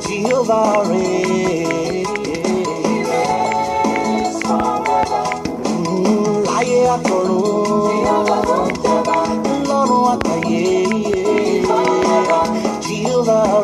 Jehovah láyé àtọ̀run lọ́run àtàyè Jehovah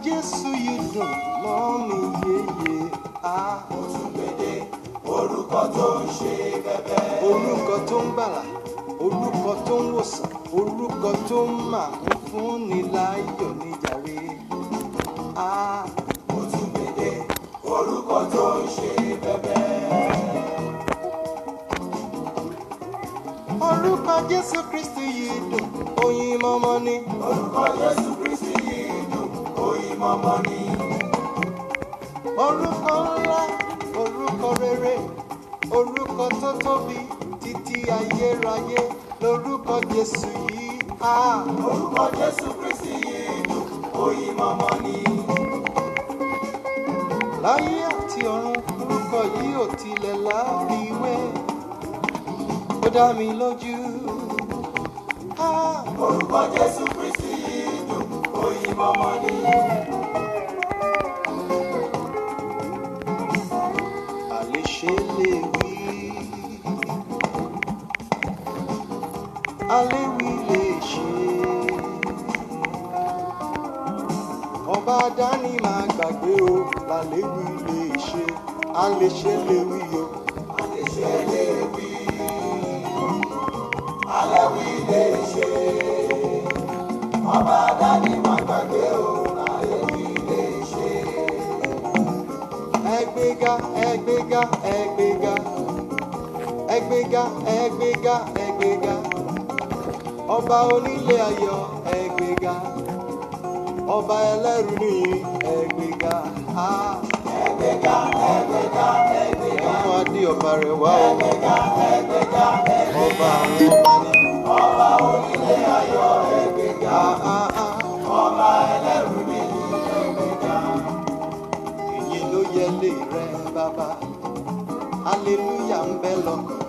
Jésù yìí dùn mọ́ mi yéye Òtúngbèdè orúkọ tó ń ṣe bẹ̀bẹ̀. Orúkọ tó ń gbàlà, orúkọ tó ń wòsàn, orúkọ tó ń máa ń fúnni láyọ̀ níjàre. Òtúngbèdè orúkọ tó ń ṣe bẹ̀bẹ̀. Orúkọ Jésù Kristi yìí dùn, oyin mọ́mọ́ ni. Orúkọ Jésù Kristi yìí dùn, oyin mọ́mọ́ ni. Orúkọ ńlá, orúkọ rere, orúkọ tó tóbi títí ayérayé lórúkọ Jésù yìí. Orúkọ Jésù Kristi yìí dùn, oyin mọ́mọ́ ni. Láyé àti ọ̀run orúkọ yìí ò tilẹ̀ láfiwé, ó dá mi lójú. Orúkọ Jésù Kristi yìí dùn, oyin mọ́mọ́ ni. Àléṣe lè wí, aléwí lè ṣe. Ọba dání máa gbàgbé o, làléwí lè ṣe. Àléṣe lè wí o. Àléṣe lè wí, aléwí lè ṣe. Ọba dání máa gbàgbé o, àléwí lè ṣe. Ẹgbẹ́ga, ẹgbẹ́ga, ẹgbẹ́ga, ẹgbẹ́ga, ẹgbẹ́ga, ẹgbẹ́ga. Ọba onílé ayọ̀ ẹgbẹ́ga, ọba ẹlẹ́rù nìyí ẹgbẹ́ga. Ẹgbẹ́ga, ẹgbẹ́ga, ẹgbẹ́ga. Ọmọ adé ọba rẹ̀ wá o. Ẹgbẹ́ga, ẹgbẹ́ga, ẹgbẹ́ga. Ọba àwọn ọba ni. Ọba onílé ayọ̀ ẹgbẹ́ga. Ọba ẹlẹ́rù nìyí ẹgbẹ́ga. Ìyìn ló yẹ lé rẹ bàbá, aleluya ń bẹ lọ́kàn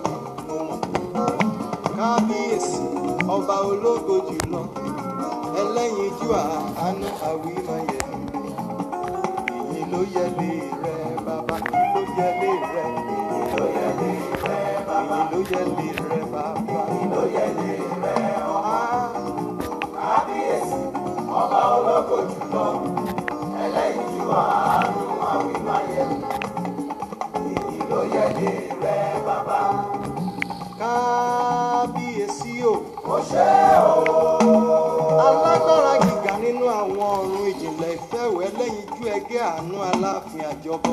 mo mọ̀. Kábíyèsí ọba ológo jùlọ, ẹlẹ́yinjú àánú àwímáyé. Ìyìn ló yẹ lé rẹ bàbá, ló yẹ lé rẹ. Ìyìn ló yẹ lé rẹ bàbá. Ìyìn ló yẹ lé rẹ bàbá. Ìyìn ló yẹ lé rẹ ọmọ. Kábíyèsí ọba ológo jùlọ, ẹlẹ́yinjú àánú àwímáyé. Ìyìn ló yẹ lé rẹ bàbá. Kábíyèsí o. Ó ṣé o. Alágbára gíga nínú àwọn ọ̀run, ìjìnlẹ̀ ìfẹ́wẹ́ lẹ́yinjú ẹgẹ́ àánú aláàfin àjọbọ.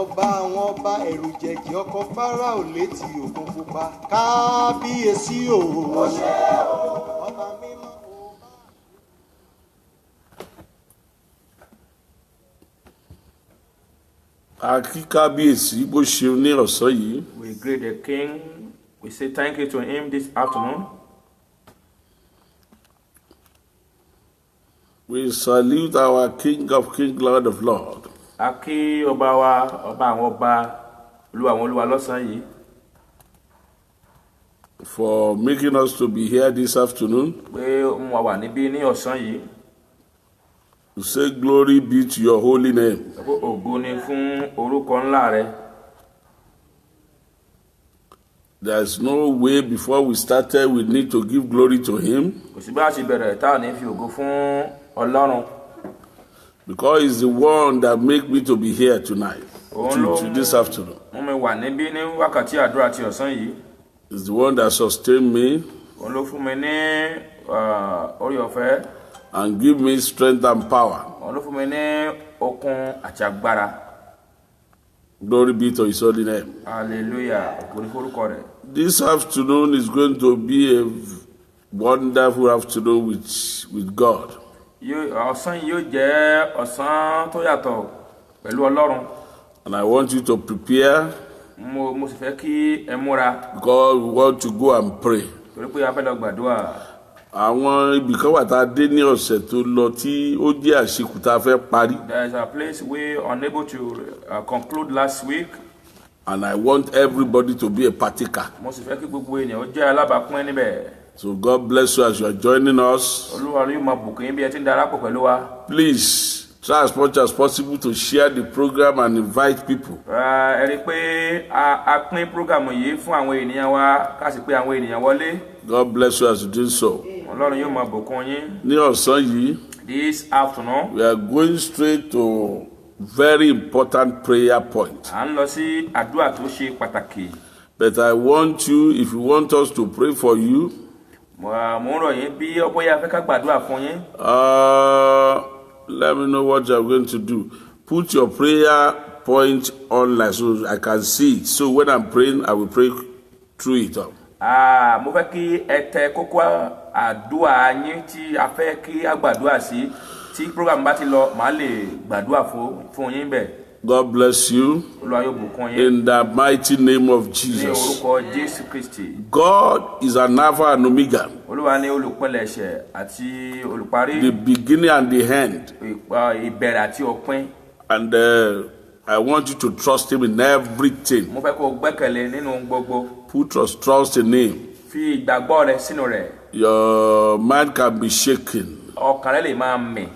Ọba àwọn ọba ẹ̀rù jẹ̀jẹ̀ ọkọ̀ Fáráò létí òkun pupa. Kábíyèsí o. Ó ṣé o. Ọba mímọ́. A kí kábíyèsí bó ṣeun ní ọ̀sán yìí. We greet the King. We say thank you to him this afternoon. We salute our King of Kings, Lord of Lords. A kí ọba wa, ọba àwọn ọba, olúwa àwọn olúwa lọ́sàn-án yìí. For making us to be here this afternoon. Pé ó mú wa wà níbí ní ọ̀sán yìí. To say glory be to your holy name. Ògo ni fún orúkọ ńlá rẹ. There's no way before we started we need to give glory to him. Kò sí bá a ṣe bẹ̀rẹ̀ tá a ní fi ògo fún Ọlọ́run. Because he's the one that make me to be here tonight, to this afternoon. Mú mi wà níbí ní wákàtí àdúrà ti ọ̀sán yìí. He's the one that sustained me. Òun ló fún mi ní orí ọ̀fẹ́. And give me strength and power. Òun ló fún mi ní okun àti agbára. Glory be to his holy name. Hallelujah. Ògo ni fún orúkọ rẹ̀. This afternoon is going to be a wonderful afternoon with God. Ọ̀sán yìí yóò jẹ́ ọ̀sán tó yàtọ̀ pẹ̀lú Ọlọ́run. And I want you to prepare. Mo sì fẹ́ kí ẹ múra. Because we want to go and pray. Torí pé a fẹ́ lọ gbàdúrà. Àwọn ibì kan wà tá a dé ní ọ̀sẹ̀ tó lọ tí ó jẹ́ àṣekù tá a fẹ́ parí. There is a place we are unable to conclude last week. And I want everybody to be a partaker. Mo sì fẹ́ kí gbogbo ènìyàn ó jẹ́ alábàápín níbẹ̀. So God bless you as you are joining us. Olúwa yóò máa bùkún yín bí ẹ ti ń darapọ̀ pẹ̀lú wa. Please try as much as possible to share the program and invite people. Ẹ rí i pé a pín program yìí fún àwọn ènìyàn wa ká sì pé àwọn ènìyàn wọlé. God bless you as you do so. Ọlọ́run yóò máa bùkún yín. Ní ọ̀sán yìí, This afternoon, we are going straight to very important prayer point. à ń lọ sí àdúrà tó ṣe pàtàkì. But I want you, if you want us to pray for you, Mo ń rọ̀ yín bí bóyá fẹ́ ká gbàdúrà fún yín. let me know what you are going to do. Put your prayer point online so I can see it. So when I'm praying, I will pray through it all. Mo fẹ́ kí ẹ tẹ kókó àdúrà yín tí a fẹ́ kí a gbàdúrà sí. Tí program bá ti lọ, màá lè gbàdúrà fún yín bẹ̀. God bless you. Olúwa yóò bùkún yín. In the mighty name of Ní Jesus. orúkọ Jésù Kristi. God is an Alpha and Omega, Olúwa ní olùpilẹ̀ṣẹ̀ àti olùparí. the beginning and the end. Ìbẹ̀rẹ̀ àti òpin. And I want you to trust Him in everything. Mo fẹ́ kó o gbẹ́kẹ̀lé nínú gbogbo. Put your trust in Him. Fi ìgbàgbọ́ rẹ sínú rẹ̀. Your mind can be shaken. Ọkàn rẹ lè máa mì.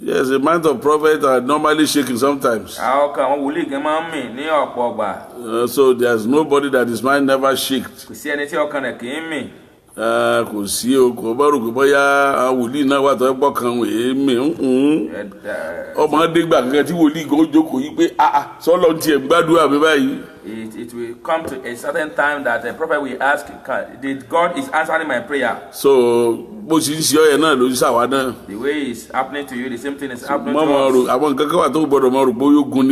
Yes, the mind of prophet are normally shaking sometimes. Ọkàn àwọn wòlíì gan máa ń mì ní ọ̀pọ̀ ọgbà. So there's nobody that his mind never shakes. Kò sí ẹni tí ọkàn rẹ̀ kì í mì. Kò sí o, kò bá rò pé bóyá àwọn wòlíì náà wà tó ẹ gbọ́ kan wèé mì. Ọmọdé gbà kankan tí wòlíì gan jókòó yìí pé sọ́lọ́ ti ẹ̀ gbàdúrà mi báyìí. It will come to a certain time that the prophet will ask, did God is answering my prayer? So bó ṣe ń ṣe ọyẹ náà ló ń ṣàwá náà. The way it's happening to you, the same thing is happening Mọ́ mọ́ to us. àwọn nǹkan kan wà tó gbọdọ̀ mọ́ rò pé ogun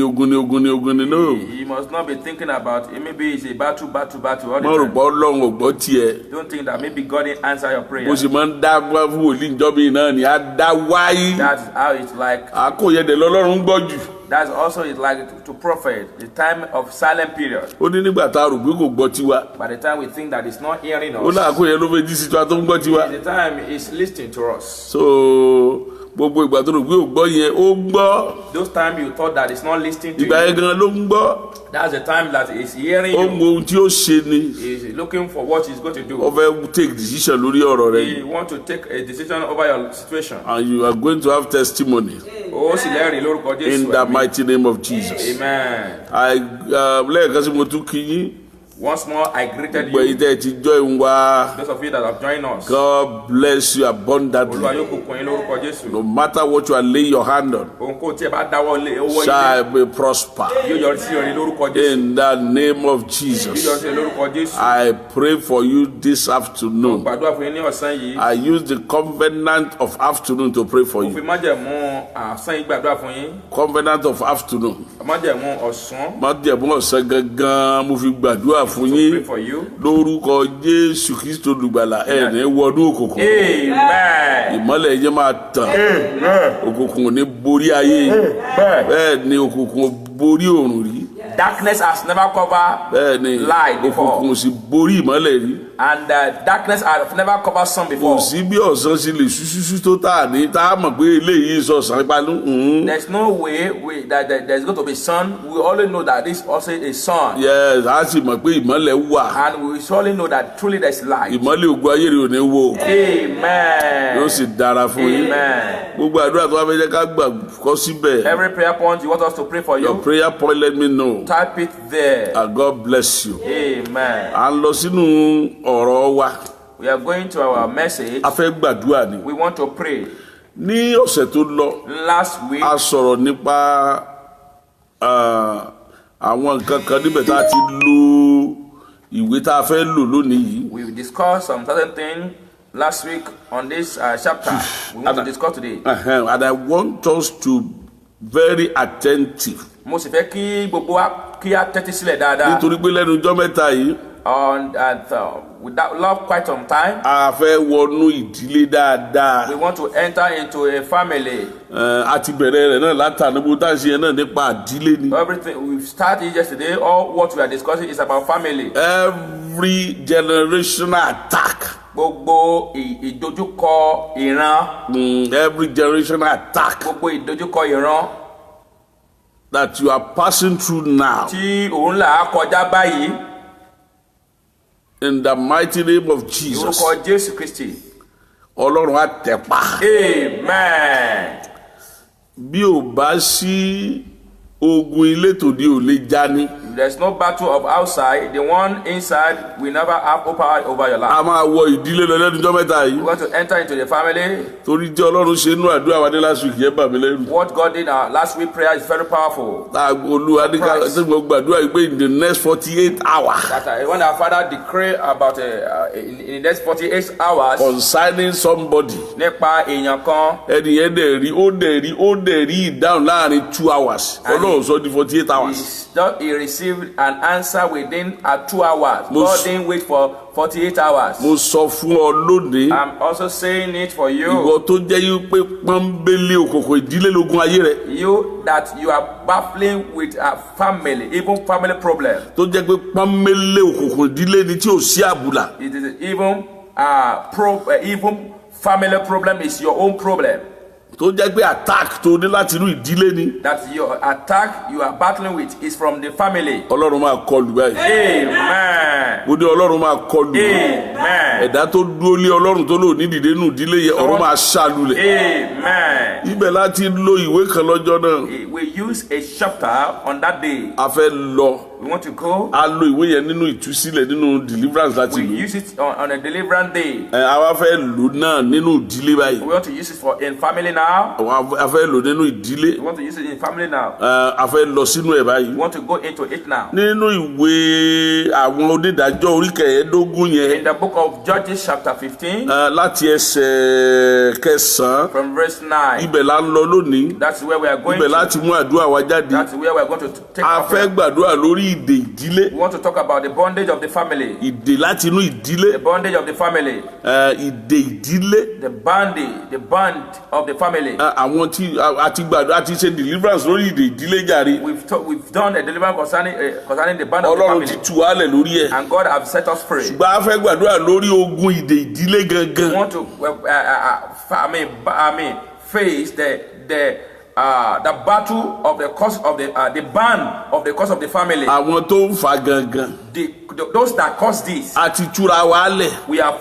ni no. You must not be thinking about it. Maybe it's a battle all the Mọ́ rò time. pé Ọlọ́run ò gbọ́ tiẹ̀. Don't think that maybe God didn't answer your prayer. Bó ṣe máa ń dá wá fún wòlíì ìjọba náà ni á dá wáyé. That's how it's like. Àkóyẹ̀dẹ̀ lọ́lọ́run gbọ́ jù. That's also it's like to prophet, the time of silent period. Ó ní nígbà tá a rò pé kò gbọ́ tiwa. By the time we think that it's not hearing Ó us, ní àkóyẹ̀ ló fẹ́ jí sí tiwa tó ń gbọ́ tiwa. the time is listening to us. So gbogbo ìgbà tó rò pé ò gbọ́ yẹn ó gbọ́. Those times you thought that it's not listening to Ìgbà you, yẹn gan ló ń gbọ́. that's the time that it's hearing Ó you. mọ ohun tí ó ṣe ni. Is looking for what he's going to Ó do. fẹ́ take decision lórí ọ̀rọ̀ rẹ̀. He want to take a decision over your situation. And you are going to have testimony Ó sì lẹ́rìí lórúkọ in Jésù. the mighty name of Jesus. Amen. Lẹ́ẹ̀kan sí mo tún kí yín. Once more, I greeted Gbogbo èyí you. tẹ́ ẹ ti join wa. Those of you that have joined us. God bless you Olúwa abundantly. yóò bùkún yín lórúkọ Jésù. No matter what you are laying your hand on, Ohunkóhun tí ẹ bá dáwọ́ lé owó shall yín be prosper. yóò yọrí sí orin lórúkọ Jésù. In the name of Yóò Jesus. yọrí sí lórúkọ Jésù. I pray for you this afternoon. Gbàdúrà fún yín ní ọ̀sán yìí. I use the covenant of afternoon to pray for Mo fi you. májẹ̀mú ọ̀sán yìí gbàdúrà fún yín. Covenant of afternoon. Májẹ̀mú ọ̀sán. Májẹ̀mú ọ̀sán gangan mo fi gbàdúrà fún Pray yín. for you. Lórúkọ Jésù Kristo olùgbàlà ẹ̀ ní wọnú òkùnkùn. Amen. Ìmọ́lẹ̀ yẹn máa tàn. Òkùnkùn ò ní borí ayé yìí. Bẹ́ẹ̀ ni òkùnkùn ò borí òrùn rí. Darkness has never covered Bẹ́ẹ̀ ni light before. òkùnkùn ò sì borí ìmọ́lẹ̀ rí. And darkness has never covered sun Kò before. sí bí ọ̀sán ṣe lè ṣúṣúṣú tó tà ní tá a mọ̀ pé eléyìí sọ̀sán ìpalú. There's no way that there's going to be sun. We already know that this also is sun. Yes, a sì mọ̀ pé ìmọ́lẹ̀ wà. And we surely know that truly there's light. Ìmọ́lẹ̀ ògùn ayé rẹ̀ ò ní wo. Amen. Yóò sì dára fún yín. Amen. Gbogbo àdúrà tó wá fẹ́ jẹ́ ká gbà kọ́ síbẹ̀. Every prayer point you want us to pray for Your you, prayer point let me know. type it there. And God bless you. Amen. À ń lọ sínú ọ̀rọ̀ wa. We are going to our message. A fẹ́ gbàdúrà ni. We want to pray. Ní ọ̀sẹ̀ tó lọ, Last week, a sọ̀rọ̀ nípa àwọn nǹkan kan níbẹ̀ tá a ti lo ìwé tá a fẹ́ lò lónìí yìí. we discussed some certain thing last week on this chapter. We want to discuss today. And I want us to very attentive. Mo sì fẹ́ kí gbogbo wa kí a tẹ́tí sílẹ̀ dáadáa. Nítorí pé lẹ́nu ọjọ́ mẹ́ta yìí, without love quite some time. A fẹ́ wọnú ìdílé dáadáa. We want to enter into a family. A ti bẹ̀rẹ̀ rẹ̀ náà látàná bó tá a ṣe yẹn náà nípa ìdílé ni. Everything we started yesterday, all what we are discussing is about family. Every generational attack. Gbogbo ìdojúkọ ìran. Every generational attack. Gbogbo ìdojúkọ ìran. That you are passing through now. Tí òun là á kọjá báyìí. In the mighty name of Jesus. Orúkọ Jésù Kristi. Ọlọ́run á tẹ̀ pa. Amen. Bí o bá sí ogun ilé tòde ò lè já ní. There's no battle of outside. The one inside will never have power over your life. A máa wọ ìdílé lọ lẹ́nu ọjọ́ mẹ́ta yìí. We want to enter into the family. Torí tí Ọlọ́run ṣe inú àdúrà wa ní last week yẹn bà mí lẹ́rù. What God did in our last week prayer is very powerful. Olúwa ní ká ṣe mo gbàdúrà yìí pé in the next 48 hours. That when our Father decree about in the next 48 hours. Concerning somebody. Nípa èèyàn kan. Ẹni yẹn ó dẹ̀ rí ìdáhùn láàrin 2 hours. Ọlọ́run sọ di 48 hours. He received an answer within 2 hours. God didn't wait for 48 hours. Mo sọ fún ọ lónìí. I'm also saying it for you. Ìwọ tó jẹ́ yí pé pọ́nbélé òkòkò ìdílé lógún ayé rẹ̀. You that you are battling with a family, even family problem. Tó jẹ́ pé pọ́nbélé òkòkò ìdílé ni tí ò sí àbùlà. It is even even family problem is your own problem. Tó jẹ́ pé attack tó ní láti inú ìdílé ni. That your attack you are battling with is from the family. Ọlọ́run máa kọlù báyìí. Amen. Mo ní Ọlọ́run máa kọlù. Amen. Ẹ̀dá tó dúró lé Ọlọ́run tó lò ní dìde nù ìdílé yẹn ọ̀run máa ṣàlùlẹ̀. Amen. Ibẹ̀ láti lo ìwé kan lọ́jọ́ náà. We use a chapter on that day. A fẹ́ lọ. We want to go. A lo ìwé yẹn nínú ìtúsílẹ̀ nínú deliverance láti We lò. use it on a deliverance day. A wá fẹ́ lò náà nínú ìdílé báyìí. We want to use it in family now. A fẹ́ lò nínú ìdílé. We want to use it in family now. A fẹ́ lọ sínú ẹ̀ báyìí. We want to go into it now. Nínú ìwé àwọn onídàájọ́ orí kẹẹ̀ẹ́dógún yẹn. In the book of Judges chapter 15. Láti ẹsẹ̀ 9. From verse 9. Ibẹ̀ la ń lọ lónìí. That's where we are going Ibẹ̀ to. láti mú àdúrà wa jáde. That's where we are going to take A our fẹ́ prayer. gbàdúrà lórí ìdè ìdílé. We want to talk about the bondage of the family. Ìdè láti inú ìdílé. The bondage of the family. Ìdè ìdílé. The bond of the family. Àwọn tí a ti gbàdúrà a ti ṣe deliverance lórí ìdè ìdílé jàre. We've done a deliverance concerning the bond of the Ọlọ́run ti family. tú wálẹ̀ lórí ẹ̀. And God have set us free. Ṣùgbọ́n a fẹ́ gbàdúrà lórí ogun ìdè ìdílé gangan. We want to face the battle of the cause of the band of the cause of the family. Àwọn tó ń fa gangan. Those that cause this. A ti túra wálẹ̀. We have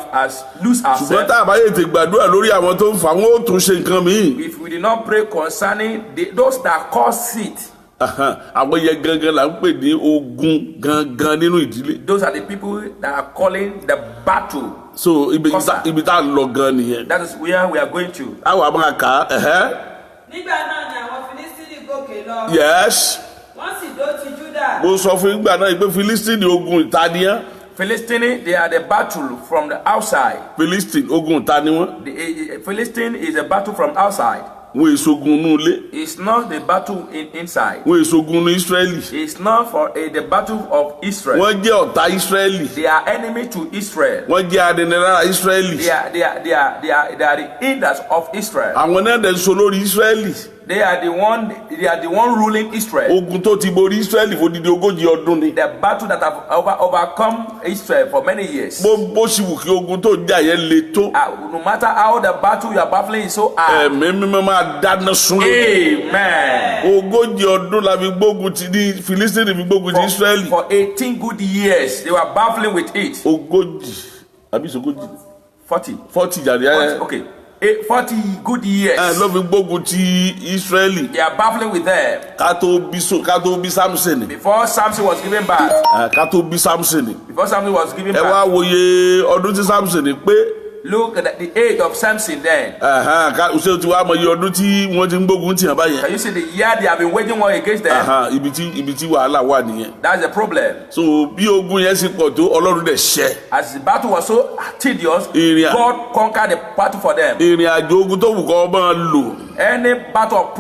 lose Ṣùgbọ́n ourselves. tá a bá yẹ ti gbàdúrà lórí àwọn tó ń fa wọn ó tún ṣe nǹkan míì. If we did not pray concerning those that cause it. Àwọn yẹn gangan là ń pè ní ogun gangan nínú ìdílé. Those are the people that are calling the battle. So ibi tá a lọ gan nìyẹn. That is where we are going to. Àwọn àmọ́ kà á. Nígbà náà ni àwọn Fílístínì gòkè lọ. Yes. Wọ́n sì dó ti Júdà. Mo sọ fún ìgbà náà pé Philistine ogun ìtaniyan. Philistine, they are the battle from the outside. Philistine ogun ìtaniyan. The Philistine is a battle from outside. Wọ́n èsogun nínú ilé. It's not the battle inside. Wọ́n èsogun ní Israeli. It's not for the battle of Israel. Wọ́n jẹ́ ọ̀tá Israeli. They are enemy to Israel. Wọ́n jẹ́ adẹnilára Israeli. They are the hinders of Israel. Àwọn náà dẹ̀ so lórí Israeli. They are the one ruling Israel. Ogun tó ti borí Israeli fódìdí 40 ọdún ni. The battle that have overcome Israel for many years. Bó ṣì wù kí ogun tó jà yẹn le tó. No matter how the battle you are battling is so hard. Ẹ̀mí mímọ́ máa dáná sun. Amen. 40 ọdún la fi gbógun ti ní Philistine fi gbógun ti Israeli. For 18 good years they were battling with it. 40 àbí ìṣogójì. 40 jàre ayé. Okay. 40 good years. Ló fi gbógun ti Israeli. They are battling with them. Ká tó bí Samson. Before Samson was given birth. Ká tó bí Samson. Before Samson was given Ẹ birth. wá wòye ọdún tí Samson pé. Look at the age of Samson then. Ṣé o ti wá mọ iye ọdún tí wọ́n ti ń gbógun tì hàn báyẹn? Can you see the year they have been waging war against them? Ibi tí wàhálà wà nìyẹn. That's the problem. So bí ogun yẹn ṣe pọ̀ tó Ọlọ́run dẹ̀ ṣẹ́. As the battle was so tedious, Area. God conquered the battle for them. Ìrìn àjò ogun tó wù kọ́ máa lò. Any battle of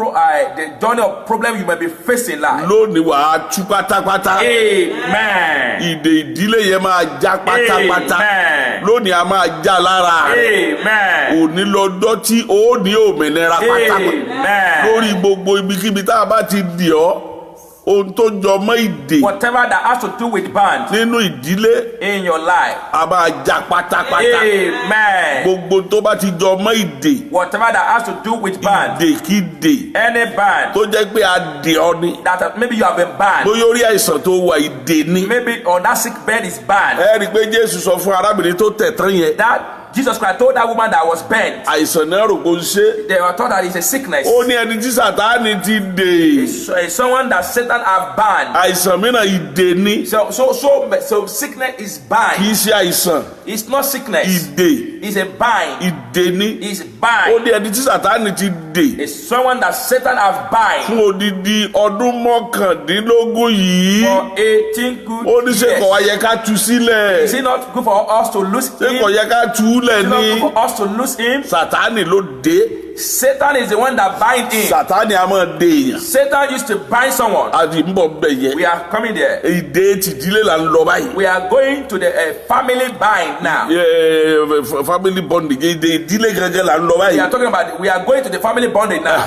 the journey of problem you may be facing life. lónìí wàá tú pátápátá. Amen. Ìdè ìdílé yẹn máa já pátápátá. Amen. Lónìí a máa já lára rẹ̀. Amen. Òní lọ́jọ́ tí ó ní òmìnira pátápátá. Amen. Lórí gbogbo ibikíbi tá a bá ti dì ọ́, ohun tó jọ mọ́ ìdè Whatever that has to do with band nínú ìdílé in your life. a máa já pátápátá. Amen. Gbogbo tó bá ti jọ mọ́ ìdè, Whatever that has to do with band, ìdèkídè any band tó jẹ́ pé a dè ọ́ ni. that maybe you have been banned, Bóyá orí àìsàn tó wà ìdè ni. maybe on that sick bed is banned. Ẹ rí i pé Jésù sọ fún arábìnrin tó tẹ̀ tán yẹn. That Jesus Christ told that woman that was bent, Àìsàn náà rò pé ó ń ṣe. they were told that it's a sickness. Ó ní ẹni tí Sàtáánì ti dè. It's someone that Satan have banned. Àìsàn mìíràn ìdè ni. So sickness is Kì bind. í ṣe àìsàn. It's not sickness. Ìdè. It's a bind. Ìdè ni. It's Ó bind. ní ẹni tí Sàtáánì ti dè. It's someone that Satan have bind Fún odidi ọdún mọ́kàndínlógún yìí. for 18 good Ó ní ṣé kò wá years. yẹ ká tú sílẹ̀. Is it not good for us to lose Ṣé him? kò yẹ ká tú Is lẹ̀ it not ni? good for us to lose him? Sàtáánì ló dé. Satan is the one that bind him. Sàtáánì a máa dè èèyàn. Satan used to bind someone. A ti ń bọ̀ bẹ̀ yẹn. We are coming there. Ìdè tìdílé là ń lọ báyìí. We are going to the family bind now. Family bonding ìdè ìdílé gẹ́gẹ́ là ń lọ We báyìí. are talking about. We are going to the family bonding now.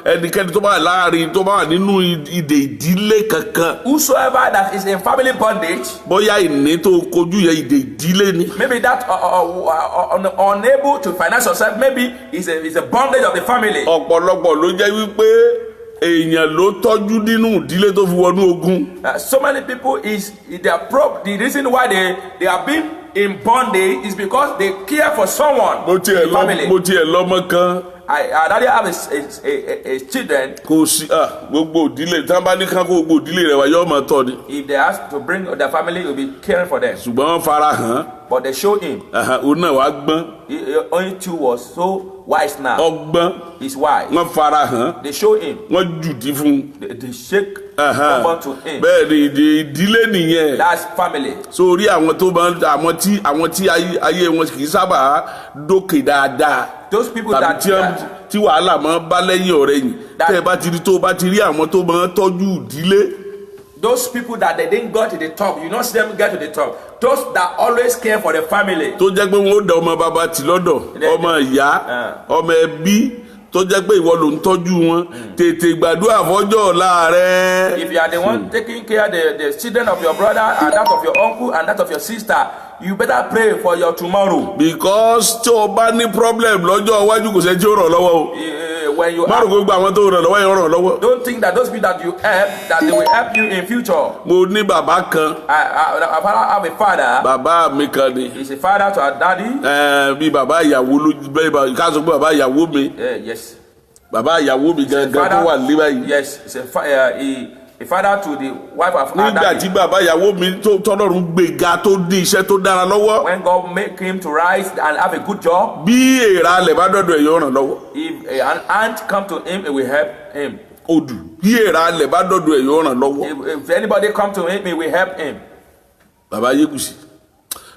Ẹnikẹ́ni tó bá wà láàrin tó bá wà nínú ìdè ìdílé kankan. Whosoever that is in family bondage, Bóyá ìní tó kojú yẹ ìdè ìdílé ni. maybe that unable to finance yourself, maybe is a bondage of the family. Ọ̀pọ̀lọpọ̀ ló jẹ́ wípé èèyàn ló tọ́jú nínú ìdílé tó fi wọnú ogun. So many people is the reason why they are being in bondage is because they care for someone Mo in the family. tiẹ̀ lọ́mọ kan. I already have a children. Kò sí gbogbo ìdílé tí wọ́n bá ní ká kó gbogbo ìdílé rẹ̀ wá yóò máa tọ́ ni. If they ask to bring their family, he will be caring for them. Ṣùgbọ́n wọ́n fara hàn But they showed him. án. Òun náà wá gbọ́n. He only two was so wise now. Ọgbọ́n. He's wise. Wọ́n fara hàn. They showed him. Wọ́n jùdí fún un. They shake someone to him. Bẹ́ẹ̀ ni ìdílé nìyẹn. That's family. Sórí àwọn tó máa ń àwọn tí ayé wọn kì í sábà dókè dáadáa. Those people Tàbí tí wàhálà máa ń bá lẹ́yìn ọ̀rẹ́ yìí. Tẹ́ ẹ bá ti rí tó bá ti rí àwọn tó máa ń tọ́jú ìdílé. Those people that they didn't go to the top, you not see them get to the top. Those that always care for the family. Tó jẹ́ pé wọ́n ó da ọmọ bàbá tì lọ́dọ̀, ọmọ ìyá, ọmọ ẹbí. Tó jẹ́ pé ìwọ ló ń tọ́jú wọn. Tètè gbàdúrà fọ́jọ́ ọ̀la rẹ. If you are the one taking care of the children of your brother and that of your uncle and that of your sister, you better pray for your tomorrow. Because tí o bá ní problem lọ́jọ́ iwájú kò sẹ́ni tí ó ràn lọ́wọ́ o. When you Má rò pé gbogbo àwọn tó ràn lọ́wọ́ yẹn ràn lọ́wọ́. don't think that those people that you help, that they will help you in future. Mo ní bàbá kan. I have a father. Bàbá mi kan ni. He's a father to our daddy. Bí bàbá ìyàwó ló bẹ́ẹ̀ ká sọ pé bàbá ìyàwó mi. Yes. Bàbá ìyàwó mi gangan tó wà ní báyìí. Yes, he's a father to the wife of our Nígbà daddy. tí bàbá ìyàwó mi tọ́lọ́run gbéga tó ní iṣẹ́ tó dára lọ́wọ́. When God make him to rise and have a good job, Bí èèrà alẹ̀ bá dọ̀dọ̀ ẹ̀ yóò ràn lọ́wọ́. if an ant come to him, it will help him. Odù bí èèrà alẹ̀ bá dọ̀dọ̀ ẹ̀ yóò ràn lọ́wọ́. If anybody come to him, it will help him. Bàbá Yékùsì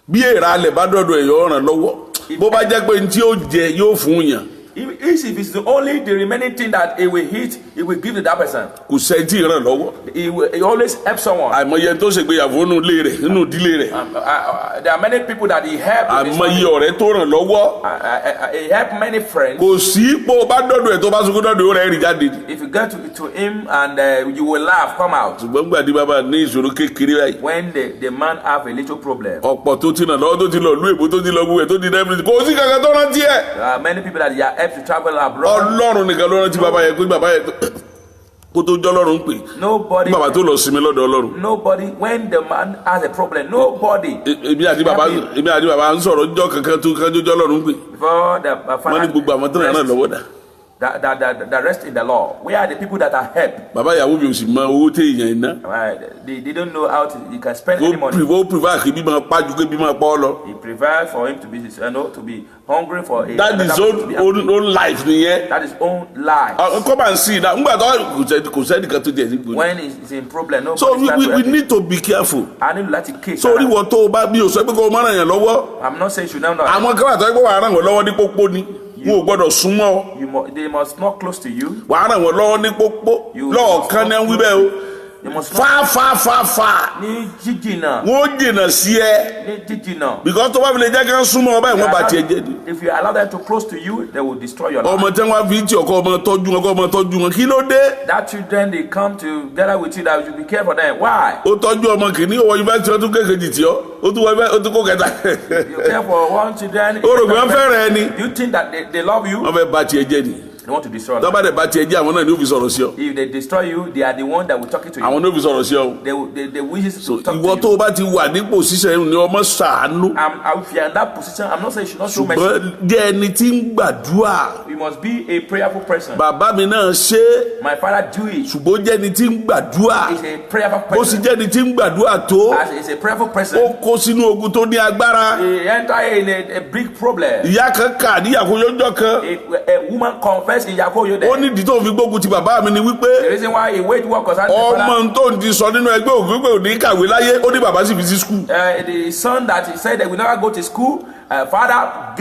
bí èèrà alẹ̀ bá dọ̀dọ̀ ẹ̀ yóò ràn lọ́wọ́. Bó bá jẹ́ pé ní tí ó jẹ yóò fún yàn. If it's the only the remaining thing that it will hit, it will give to that person. Kò sẹ́ni tí ì ràn lọ́wọ́. He always help someone. Àìmọye tó ṣègbéyàwó nínú ilé rẹ̀ nínú ìdílé rẹ̀. There are many people that he help. in his Àìmọye family. ọ̀rẹ́ tó ràn lọ́wọ́. He help many friends. Kò sí ipò bá dọ̀dọ̀ ẹ̀ tó bá sunkún dọ̀dọ̀ rẹ̀ rí jáde. If you get to him and you will laugh, come out. Ṣùgbọ́n gbàdí bàbá ní ìṣòro kékeré báyìí. When the man have a little problem. Ọ̀pọ̀ tó ti ràn lọ́wọ́ tó ti lọ lú èbó tó ti lọ gbogbo ẹ̀ tó ti dẹ́bìrì kò sí kankan tó rántí ẹ̀. There are many people that he help to travel abroad. Ọlọ́run nìkan ló rántí bàbá yẹn pé bàbá yẹn kó tó jọ́ lọ́run pè. Nobody. Bàbá tó lọ sinmi lọ́dọ̀ Ọlọ́run. Nobody. When the man has a problem, nobody. Èmi àti bàbá ń sọ̀rọ̀ jọ́ kankan tó kájọ́ jọ́ lọ́run pè. Before the Wọ́n ní gbogbo àwọn tó ràn náà lọ́wọ́ dà. that rest in the law. Where are the people that are helped? Bàbá ìyàwó mi ò sì mọ owó tí èèyàn iná. Right. They don't know how you can spend any money. Ó prefer kí bí máa pájú kí bí máa pọ́ lọ. He prefer for him to be hungry for a. That is own life nìyẹn. That is own life. Come and see now. Ngbà tó kò sẹ́ni kan tó jẹ́ sí gbòdì. When he's in problem, no. So we need to be careful. I need to case. So orí wọn tó o bá bí o sọ pé kó o má ràn yàn lọ́wọ́. I'm not saying you should not know. Àwọn kan wà tó ẹgbẹ́ wà ràn wọ́n lọ́wọ́ ní pópó ni. wọn ò gbọ́dọ̀ súnmọ́. They must not close to you. wàá ràn wọ́n lọ́wọ́ ní pópó lọ́ọ̀kan náà wí bẹ́ẹ̀ o. They must not. Fá. Ní jíjìnà. wọ́n jìnnà sí ẹ. Ní jíjìnà. because tó bá fi lè jẹ́ kí wọ́n súnmọ́ ọ báyìí wọ́n bá tiẹ̀ jẹ́ ni. If you allow them to close to you, they will destroy your life. ọmọ tí wọ́n fi ń tì ọkọ ọmọ tọ́jú wọn kí ló dé. That children, they come together with you, that you be careful for them. Why? ó tọ́jú ọmọ kìíní ó wọ yunifásitì ó tún kékeré tì ọ́ ó tún kó kẹta. You care for one children. ó rò pé wọ́n fẹ́ràn ẹni. Do you think that they love you? wọ́n fẹ́ bá tiẹ̀ jẹ́ ni. They want to destroy you. tọ́ba dẹ̀ bá tiẹ̀ jẹ́ àwọn náà ni ó fi sọ̀rọ̀ sí ọ. If they destroy you, they are the one that will talk to you. àwọn ni ó fi sọ̀rọ̀ sí ọ. They wish to talk ìwọ to tó you. o bá ti wà nípò ṣíṣe ni ọmọ ṣàánú. If you are in that position, I'm not saying you should not show mercy. ṣùgbọ́n jẹ́ ẹni tí ń gbàdúrà. You must be a prayerful person. bàbá mi náà ṣe é. My father do it. ṣùgbọ́n jẹ́ ẹni tí ń gbàdúrà. He's a prayerful ó sì person. jẹ́ ẹni tí ń gbàdúrà tó. As he's a prayerful person, ó kó sínú ogun tó ní agbára. he enter in a big problem. ìyá kan kà níyàwó yọjọ́ kan. A woman confessed in Yakoyo there. ó nídìí tó fi gbógun ti bàbá mi ni The wípé reason why he waged war concerning the father, ọmọ tó ń ti sọ nínú ẹgbẹ́ òfin pé ò ní kàwé láyé ó ní bàbá sì fi sí skul. the son that he said that will never go to school, father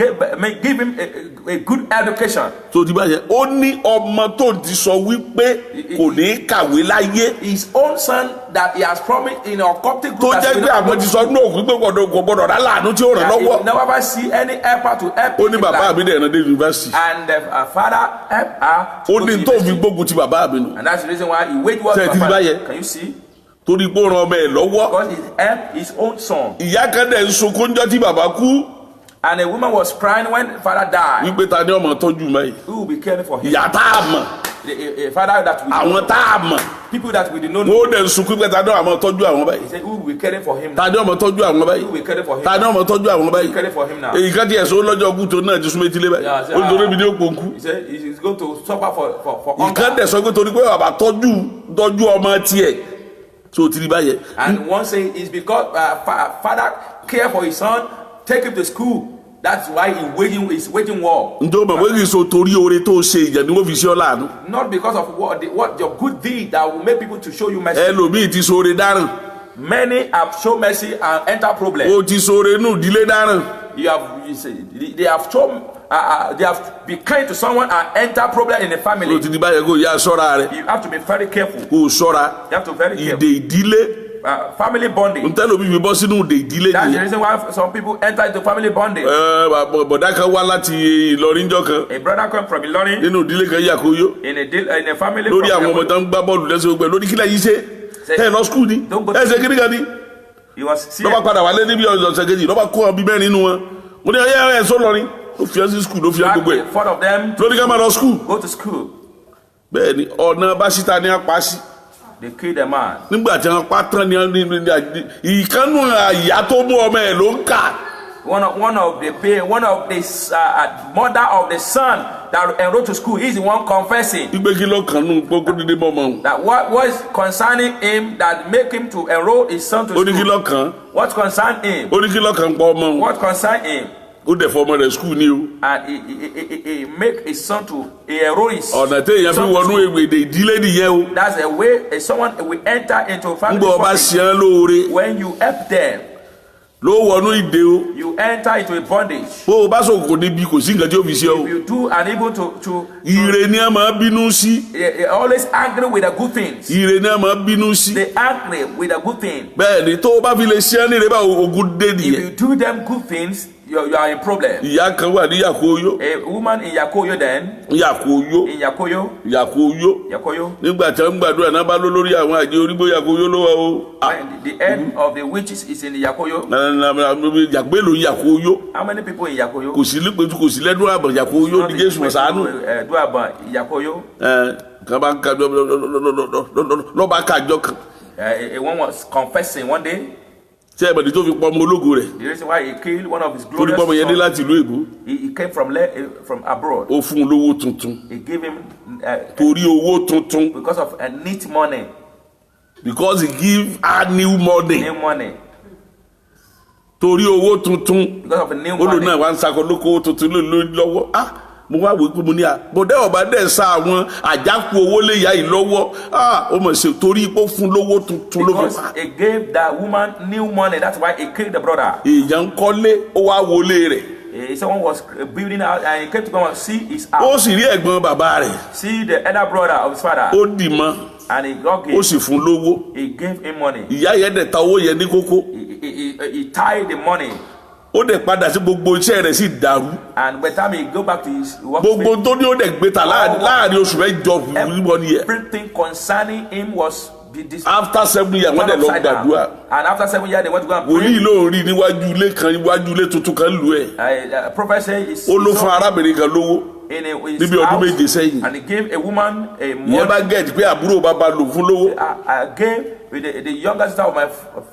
give him a good education. tó ti báyẹn ó ní ọmọ tó ń ti sọ wípé kò ní kàwé láyé His own son that he has promised in a Coptic tó group that jẹ́ he will pé never go àwọn ti to sọ school, nínú òfin pé kò gbọdọ̀ rà láàánú tí ó ràn that he lọ́wọ́. will never see any helper to help ó him ní in bàbá life. mi dẹ̀ ẹ̀ràn dé yunifásitì. And the father helped her to ó go ní to tó fi university. gbógun ti bàbá mi nù. And that's the reason why he waged war Ṣé ẹ ti rí concerning. báyẹn? Can you see? torí pé ó ran ọmọ ẹ̀ lọ́wọ́. Because he helped his own son. ìyá kan dẹ̀ ń sunkún jọ́ tí bàbá kú And a woman was crying when father died. wípé ta ni ọmọ tọ́jú mọ́ yìí. Who will be caring for him? ìyá tá a mọ̀ A father that we àwọn tá a mọ̀ people that we did not wọ́n know. ó dẹ̀ ń sunkún pé ta ni ọmọ tọ́jú àwọn He báyìí. said, who will be caring for him now? ta ni ọmọ tọ́jú àwọn Who báyìí. will be caring for him ta ni now? ọmọ tọ́jú àwọn Who will be báyìí. caring for him now? èyí kan tiẹ̀ sọ lọ́jọ́ ogun tó náà ti súnmọ́ etílé báyìí Yeah, ó nítorí mi ní òpó nkú. He said he's going to suffer for ìkan hunger. dẹ̀ sọ pé torí pé bàbá tọ́jú ọmọ tiẹ̀ tó ti rí báyẹn. And one say it's because father care for his son, take him to school. That's why he's waging war. njẹ́ o mọ̀ pé kì í so torí oore tó ṣe ìjà ni wọ́n fi ṣe ọ́ láàánú. Not because of what your good deed that will make people to show you mercy. ẹlòmíì ti sóore dáràn. Many have shown mercy and enter problem. o ti sóore nù ìdílé dáràn. You say, they have shown they have been kind to someone and enter problem in the o family. ti di báyẹn kó yá sọ́ra rẹ̀ You have to be very careful. kó o sọ́ra. You have to be very ìdè careful. ìdílé Family bonding. ntẹ́lómi fi bọ́ sínú ìdè ìdílé That's the nìyẹn. reason why some people enter into family bonding. bọ̀dá kan wá láti Ìlọrin jọ kan A brother come from Ilorin nínú ìdílé kan Yakoyo in a family lórí from àwọn ọmọ tó ń gbá bọ́ọ̀lù lẹ́sẹ̀ gbẹ lórí kílẹ̀ yìí ṣe ẹ lọ skul ni Don't go to ẹ ṣe kíní kan ni He was see, lọ́ba padà wálé níbi ọ̀sẹ̀ kejì lọ́ba kó ọbí mẹ́rin nínú wọn mo ní ọyẹ́ ẹ̀ sọ lọrin ó fi ẹ́ sí skul ló fi ẹ́ gbogbo ẹ̀ four of them lórí ká máa lọ skul go to school. bẹ́ẹ̀ ni ọ̀nà báṣítà ni a pa sí They kill the man. nígbà tí wọ́n pa tán ni ìkànnù àyà tó mú ọmọ ẹ̀ ló ń kà. One of the mother of the son that enrolled to school, he's the one confessing gbígbé kí ló kàn nù gbogbo dídé mọ́ ọmọ òun. that what is concerning him that make him to enroll his son to ó ní kí school. ló kàn What concern him? ó ní kí ló kàn pa ọmọ òun. What concern him? ó dẹ̀ fọ ọmọ rẹ̀ skul ni o. And he make his son to enroll his ọ̀nà téèyàn fi son to wọnú school. èdè ìdílé nìyẹn o. That's a way someone will enter into family nígbà ọba bondage. ṣe án lóore When you help them, ló wọnú ìdè o. you enter into a bondage. bó o bá sọ̀kò níbi kò sí nǹkan tí ó fi ṣe o. If you do and able to ire ni a máa bínú sí. always angry with the good things. ire ni a máa bínú sí. They angry with the good thing. bẹ́ẹ̀ ni tó o bá fi lè ṣe án nílé bá ogun dé If nìyẹn. you do them good things, you are in problem. ìyá kan wà ní Yakoyo. A woman in Yakoyo then, Yakoyo. in Yakoyo, Yakoyo. nígbà tí wọ́n ń gbàdúrà náà bá ló lórí àwọn àjẹ orígbó Yakoyo ló wà o. when the end of the witches is in the Yakoyo. yàgbé ló Yakoyo. How many people in Yakoyo? kò sí lípẹ̀tù kò sí lẹ́dún àbọ̀ Yakoyo ní Jésù mọ̀sánù. Do about Yakoyo. kan bá ń kájọ lọ́ba kájọ kan. One was confessing one day. ṣé ẹ̀bẹ̀dì tó fi pọ́ ọmọ ológo rẹ̀. The reason why he killed one of his torí glorious pọ́ ọmọ yẹn dé sons, láti ìlú èbó. he came from abroad. ó fún un lówó tuntun. He gave him torí owó tuntun. because of a neat money. because he give her new money. New money. torí owó tuntun. Because of a new olú money. náà wá ń sakọ lóko owó tuntun lọ́wọ́. mo wá wò pé mo ní bọ̀dẹ́ ọ̀bá dẹ̀ sa àwọn àjákù owó lè yá yìí lọ́wọ́. ó mọ̀ ṣe torí pé ó fún lówó tuntun ló fi Because he gave that woman new money. That's why he killed the brother. èèyàn ń kọ́lé ó wá wọlé rẹ̀. Someone was building out and he came to come and see his ó house. sì rí ẹ̀gbọ́n bàbá rẹ̀ See the elder brother of his father. ó dì mọ́ And he got ó sì fún lówó he gave him money. ìyá yẹn dẹ̀ ta owó yẹn ní kókó He tied the money. ó dẹ̀ padà sí gbogbo iṣẹ́ rẹ̀ sì dàrú And by the time he go back to his work, gbogbo tó ní ó dẹ̀ gbé ta láàrin oṣù mẹ́jọ wíwọ́ ni yẹ everything concerning him was this. after 7 years wọ́n dẹ̀ lọ gbàdúrà And after 7 years, they went to go and wòlíì pray. ló rí níwájú ilé kan níwájú ilé tuntun kan lù ẹ̀ Prophet said, ó ló fún arábìnrin kan lówó níbi ọdún méje sẹ́yìn and he gave a woman a ìyẹn money. bá gẹ̀ẹ́dì pé àbúrò bàbá lò fún lówó I gave with the younger sister of my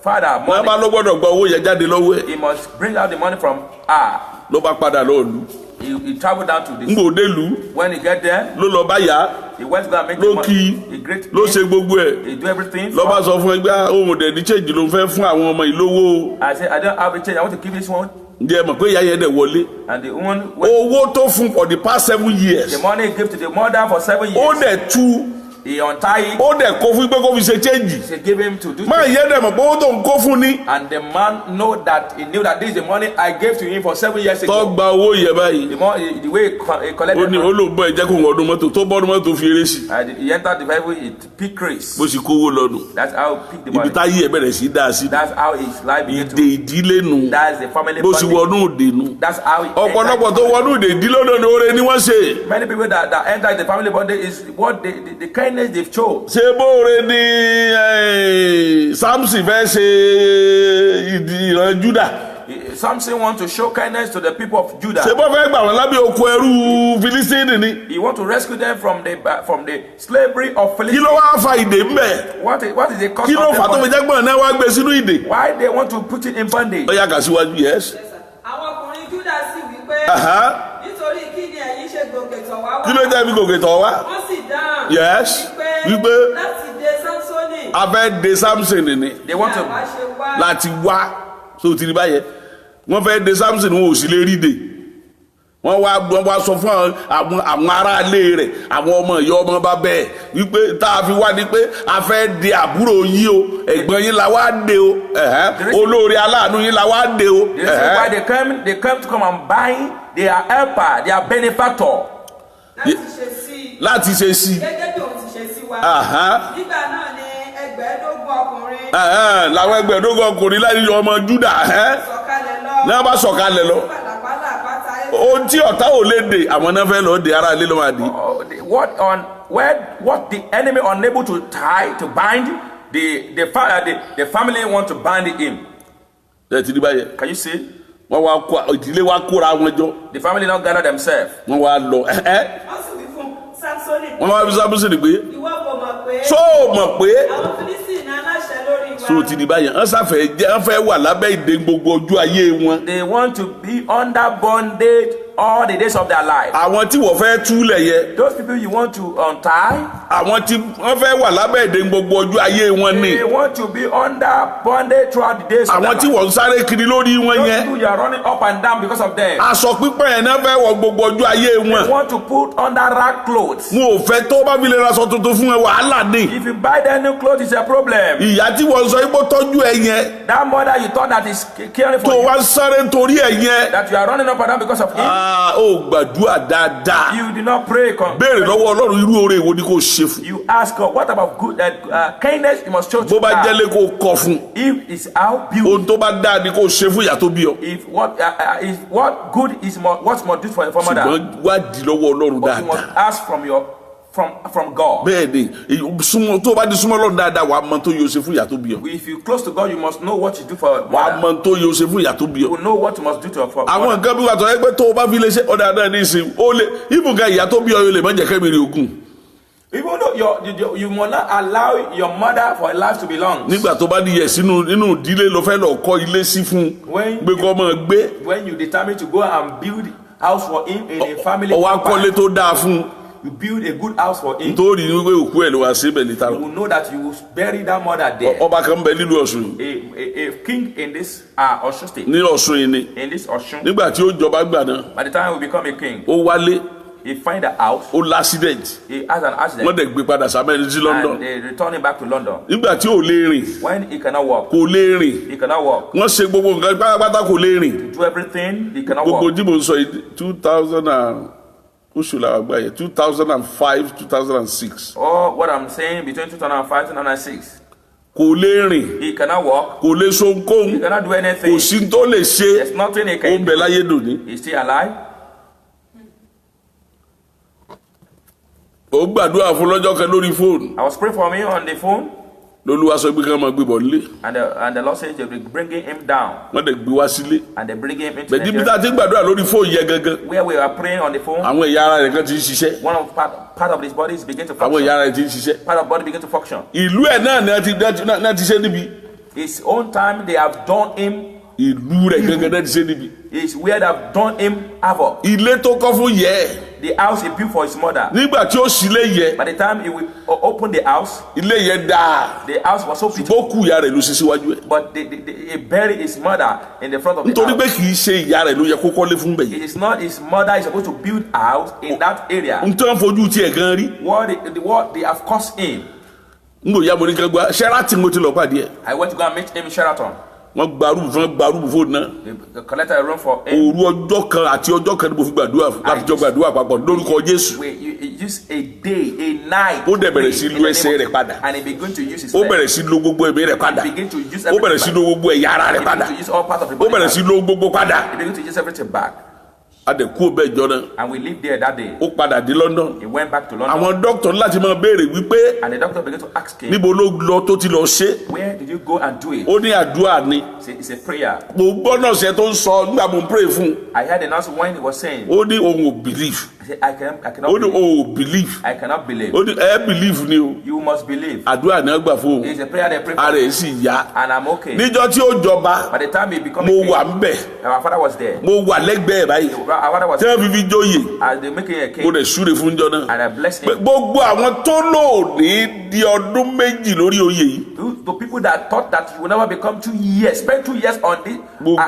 father wọ́n bá money. ló gbọ́dọ̀ gba owó yẹn jáde lọ́wọ́ ẹ̀ He must bring out the money from her. ló bá padà lọ́ọ̀lù He traveled down to ń this. gbòdé lù ú When he get there, ló lọ bá yá he went to go and make the ló money. kí He greet ló him. ṣe gbogbo ẹ̀ He do everything. ló bá sọ fún ẹgbẹ́ ohun dẹ̀ ní change ló ń fẹ́ fún àwọn ọmọ ìlówó I said, I don't have a change. I want to give this one. ǹjẹ́ ẹ mọ̀ pé ìyá yẹn dẹ̀ wọlé And the woman, went, owó tó fún for the past 7 years the money he gave to the mother for 7 ó years. dẹ̀ tú He untied it. ó dẹ̀ kó fún pé kó fi ṣe change He gave him to do. máa yẹ dẹ̀ mọ̀ pé owó tó ń kó fún ni And the man he knew that this is the money I gave to him for 7 years tó ago. gba owó yẹn báyìí The way he ó collected ní money. olóògbé ẹ̀ jẹ́ kó ń ọdún mọ́tò tó bọ́dún mọ́tò fi eré sí And he entered the Bible, it picked grace. bó sì kówó lọ́nu That's how he picked the ibi money. táyé ẹ̀ bẹ̀rẹ̀ sí dáa sí That's how his life began ìdè to. ìdílé nu That's the family bó sì bonding. wọnú òde nu That's how he ọ̀pọ̀lọpọ̀ entered. tó wọnú ìdè ìdílé lónìí oore ni wọ́n ṣe Many people that enter the family bonding is what the kindness they've chose. ṣé bóore ni Samson fẹ́ ṣe ìran Júdà Samson want to show kindness to the people of Judah. ṣé bó fẹ́ gbà wọ́n lábẹ́ oko ẹrú Filistíìnì ni He want to rescue them from the slavery of kí Philistines. ló wá fa ìdè ńbẹ̀ What is the cause kí ló of fà tó fi them? jẹ́ gbọ̀n náà wá gbé sínú ìdè Why they want to put it in bondage? ó yá kà síwájú yes àwọn ọkùnrin Júdà sì wí pé Aha. nítorí kí ni ẹ̀yin ṣe gòkè tọ̀ wá wá. kí ló jẹ́ bí gòkè tọ̀ wá wọ́n sì dáhùn. Yes. wípé Wípé láti dé Sámsónì. a fẹ́ de Samson ni They want Bí àwa to. ṣe wá. láti wá tó ti rí báyẹn wọ́n fẹ́ de Samson wọn ò sì lè rí de wọ́n wá sọ fún àwọn aráalé rẹ̀ àwọn ọmọ ìyá ọmọ bá bẹ́ẹ̀ wípé tá a fi wá ní pé a fẹ́ de àbúrò yín o ẹ̀gbọ́n yín la wá de o olóore aláàánú yín la wá de o. This is why they came to come and buy their helper, their benefactor. láti ṣe sí i. láti ṣe sí i gẹ́gẹ́ bí òun ti ṣe sí wa. Aha. nígbà náà ni ẹgbẹ̀ẹ́dógún ọkùnrin. làwọn ẹgbẹ̀ẹ́dógún ọkùnrin láti yọ ọmọ Júdà sọ̀kalẹ̀ lọ. náà bá sọ̀kalẹ̀ lọ pàlàpàlà àpáta ohun tí ọ̀tá ò lè dè àwọn náà fẹ́ lọ de aráalé ló máa dé. What the enemy unable to tie to bind, the family want to bind him. ẹ ti rí báyẹn Can you see? wọ́n wá kó ìdílé wa kóra wọn jọ The family now gather themselves. wọ́n wá lọ wọ́n sì wí fún Sámsónì pé wọ́n wá fi Sámúsì pé ìwọ kò mọ̀ pé. tó o mọ̀ pé àwọn Fílísítì ní aláṣẹ lórí wa. so ti rí báyẹn wọ́n sáfẹ́ jẹ́ wọ́n fẹ́ wà lábẹ́ ìdè gbogbo ojú ayé wọn They want to be under bondage all the days of their life. àwọn tí wọ́n fẹ́ túlẹ̀ yẹ Those people you want to untie, àwọn tí wọ́n fẹ́ wà lábẹ́ ìdè gbogbo ojú ayé wọn ni they want to be under bondage throughout the days of their àwọn tí life. wọ́n ń sáré kiri lórí wọn Those yẹn people you are running up and down because of them. aṣọ pípẹ́ yẹn náà fẹ́ wọ gbogbo ojú ayé They wọn want to put under rag clothes. wọn ò fẹ́ tó bá fi lè raṣọ tuntun fún ẹ wàhálà ni If you buy them new clothes, it's a problem. ìyá tí wọ́n sọ ipò tọ́jú ẹ yẹn That mother you thought that is caring for tó you, wá sáré torí ẹ yẹn that you are running up and down because of him, ó gbàdúrà dáadáa you did not pray. béèrè lọ́wọ́ Ọlọ́run irú oore ìwo ni kò ṣe fún You ask God, what about good kindness you must show bó to bá God. jẹ́lé kó kọ fún If it's how beauty, ohun tó bá dáa ni kò ṣe fún ìyá tó bí ọ if what good is what must do for your mother, ṣùgbọ́n wádìí lọ́wọ́ Ọlọ́run but you must dáadáa ask from God. bẹ́ẹ̀ ni súnmọ́ tó bá di súnmọ́ Ọlọ́run dáadáa wàá mọ tó yóò ṣe fún ìyá tó bí ọ If you close to God, you must know what you do for your wàá mother. mọ tó yóò ṣe fún ìyá tó bí You ọ will know what you must do to your àwọn mother. nǹkan bí wàá tọ́ ẹgbẹ́ tó o bá fi lè ṣe ọ̀dà náà ní ìsìn ó lè ibùkún ìyá tó bí ọ yóò lè má jẹ́ kẹ́mìrì ogun Even though you must not allow your mother for a life to be long. nígbà tó bá di yẹ sínú nínú ìdílé lọ fẹ́ lọ kọ́ ilé sí fún When gbé kọ́ mọ́ gbé When you determine to go and build house for him in a family ọwọ́ akọ́lé compound, tó dáa fún you build a good house for him, nítorí wípé òkú ẹ̀ ló wá síbẹ̀ níta you will know that you will bury that mother there. ọba kan bẹ nílùú Ọ̀ṣun A king in this Osun state, ní Ọ̀ṣun yìí ni in this Osun, nígbà tí ó jọba gbà náà by the time he will become a king, ó wálé He find the house. ó l'accident He has an accident. wọ́n dẹ̀ gbé padà sí Amẹ́ríkà sí London And they return him back to London. nígbà tí ò lè rìn When he cannot walk, kò lè rìn he cannot walk. wọ́n ṣe gbogbo nǹkan pátápátá kò lè rìn Do everything, he cannot gbogbo walk. tí mo sọ yìí 2000 and oṣù làwọn àgbà yẹn 2005 2006 Or what I'm saying, between 2005 and 2006, kò lè rìn he cannot walk. kò lè so He ohunkóhun cannot do kò anything. sí tó lè ṣe There's nothing he ó can ń bẹ do. láyé dòní. He's still alive. ó gbàdúrà fún lọ́jọ́ kan lórí fóònù I was praying for him on the phone, lolúwa sọ pé kí wọ́n máa gbé bọ̀ nílé and the Lord says they'll be bringing him down, wọ́n dẹ̀ gbé wá sílé and they bring him into bẹ̀ẹ́dì bí tá Nigeria, a ti ń gbàdúrà lórí fóònù yẹn gangan where we are praying on the phone. àwọn ẹ̀yà ara rẹ̀ kan ti ń ṣiṣẹ́ One of part of his body is begin to àwọn function. ẹ̀yà ara rẹ̀ ti ń ṣiṣẹ́ Part of body begin to function. ìlú ẹ̀ náà ni wọ́n ti ṣe níbi His own time they have done him. ìlú rẹ̀ gangan náà ti ṣe níbi Is where they have done him havoc. ilé tó kọ́ fún yẹ The house he built for his mother. nígbà tí ó sílé yẹ By the time he will open the house, ilé yẹn dáa the house was so beautiful. ó kú ìyá rẹ̀ ló ṣe síwájú ẹ̀ But he buried his mother in the front of the nítorí pé house. kì í ṣe ìyá rẹ̀ ló yẹ kó kọ́lé fún bẹ̀yẹ It is not his mother is supposed to build a house in that area. n tí wọ́n fojú tiẹ̀ gan rí What they have caused him. n kò yá mo ní kan gba Sheraton mo ti lọ pàdé ẹ̀ I went to go and meet him in Sheraton. wọ́n gbarúbù fóònù náà They collected a room for him. òru ọjọ́ kan àti ọjọ́ kan ni mo fi gbàdúrà láti jọ gbàdúrà papọ̀ lórúkọ Jésù You use a day, a night. ó dẹ̀ bẹ̀rẹ̀ sí in lo the name ẹsẹ̀ of- rẹ̀ padà And he began to use his ó leg. bẹ̀rẹ̀ sí lo gbogbo ẹ̀mí rẹ̀ padà He began to use ó bẹ̀rẹ̀ sí everything lo gbogbo ẹ̀yà ara back. rẹ̀ He padà began to use all parts of the ó body bẹ̀rẹ̀ back. sí lo gbogbo padà He began to use everything back. adẹ̀kú ọbẹ̀ ìjọ náà And we lived there that day. ó padà dé London He went back to London. àwọn dókítà láti máa béèrè wípé And the doctor began to ask him, níbo ló lọ tó ti lọ ṣe where did you go and do it? ó ní àdúrà ni It's a prayer. mo gbọ́ náà ṣe tó ń sọ nígbà mo ń pray fún un I heard the nurse when he was saying, ó ní òun ò believe I said, I cannot ó ní believe. òun ò believe I cannot believe. ó ní ẹ believe ni o You must believe. àdúrà ni wọ́n gbà fún òun It's a prayer they pray ara for. ẹ̀ sì yá And I'm okay. níjọ́ tí ó jọba By the time he became mo a king, wà ń bẹ̀ our father was there. mo wà lẹ́gbẹ̀ẹ́ báyìí Our father was tí wọ́n fi fi jóyè as they making a mo king. dẹ̀ súre fún jọ náà And I blessed pé him. gbogbo àwọn tó lò ní di ọdún méjì lórí oyè yìí The people that thought that you will never become 2 years, spend 2 years on this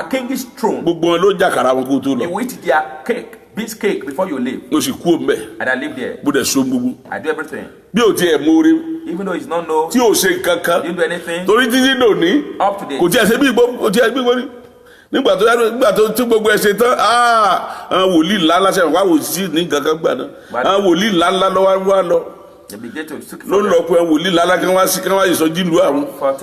king's throne, gbogbo wọn ló jàkàrà wọn kó tó lọ you eat their cake, beans cake before you leave. mo sì kú òun bẹ̀ And I live there. mo dẹ̀ so gbogbo I do everything. bí o tiẹ̀ mórí Even though it's not no, tí o ṣe kankan didn't do anything torí títí dòní up to date. kò tiẹ̀ ṣe bí ìgbó kò tiẹ̀ bí ìgbó ni nígbà tó tí gbogbo ẹ̀ ṣe tán àwọn wòlíì ńlá ńlá sẹ́wọ̀n wá wò sí ní kankan gbà náà àwọn wòlíì ńlá ńlá lọ́wọ́ wá lọ They begin to seek ló ń lọ pé wòlíì ńlá ńlá kan wá sí kan wá ìsọjí ìlú àwọn for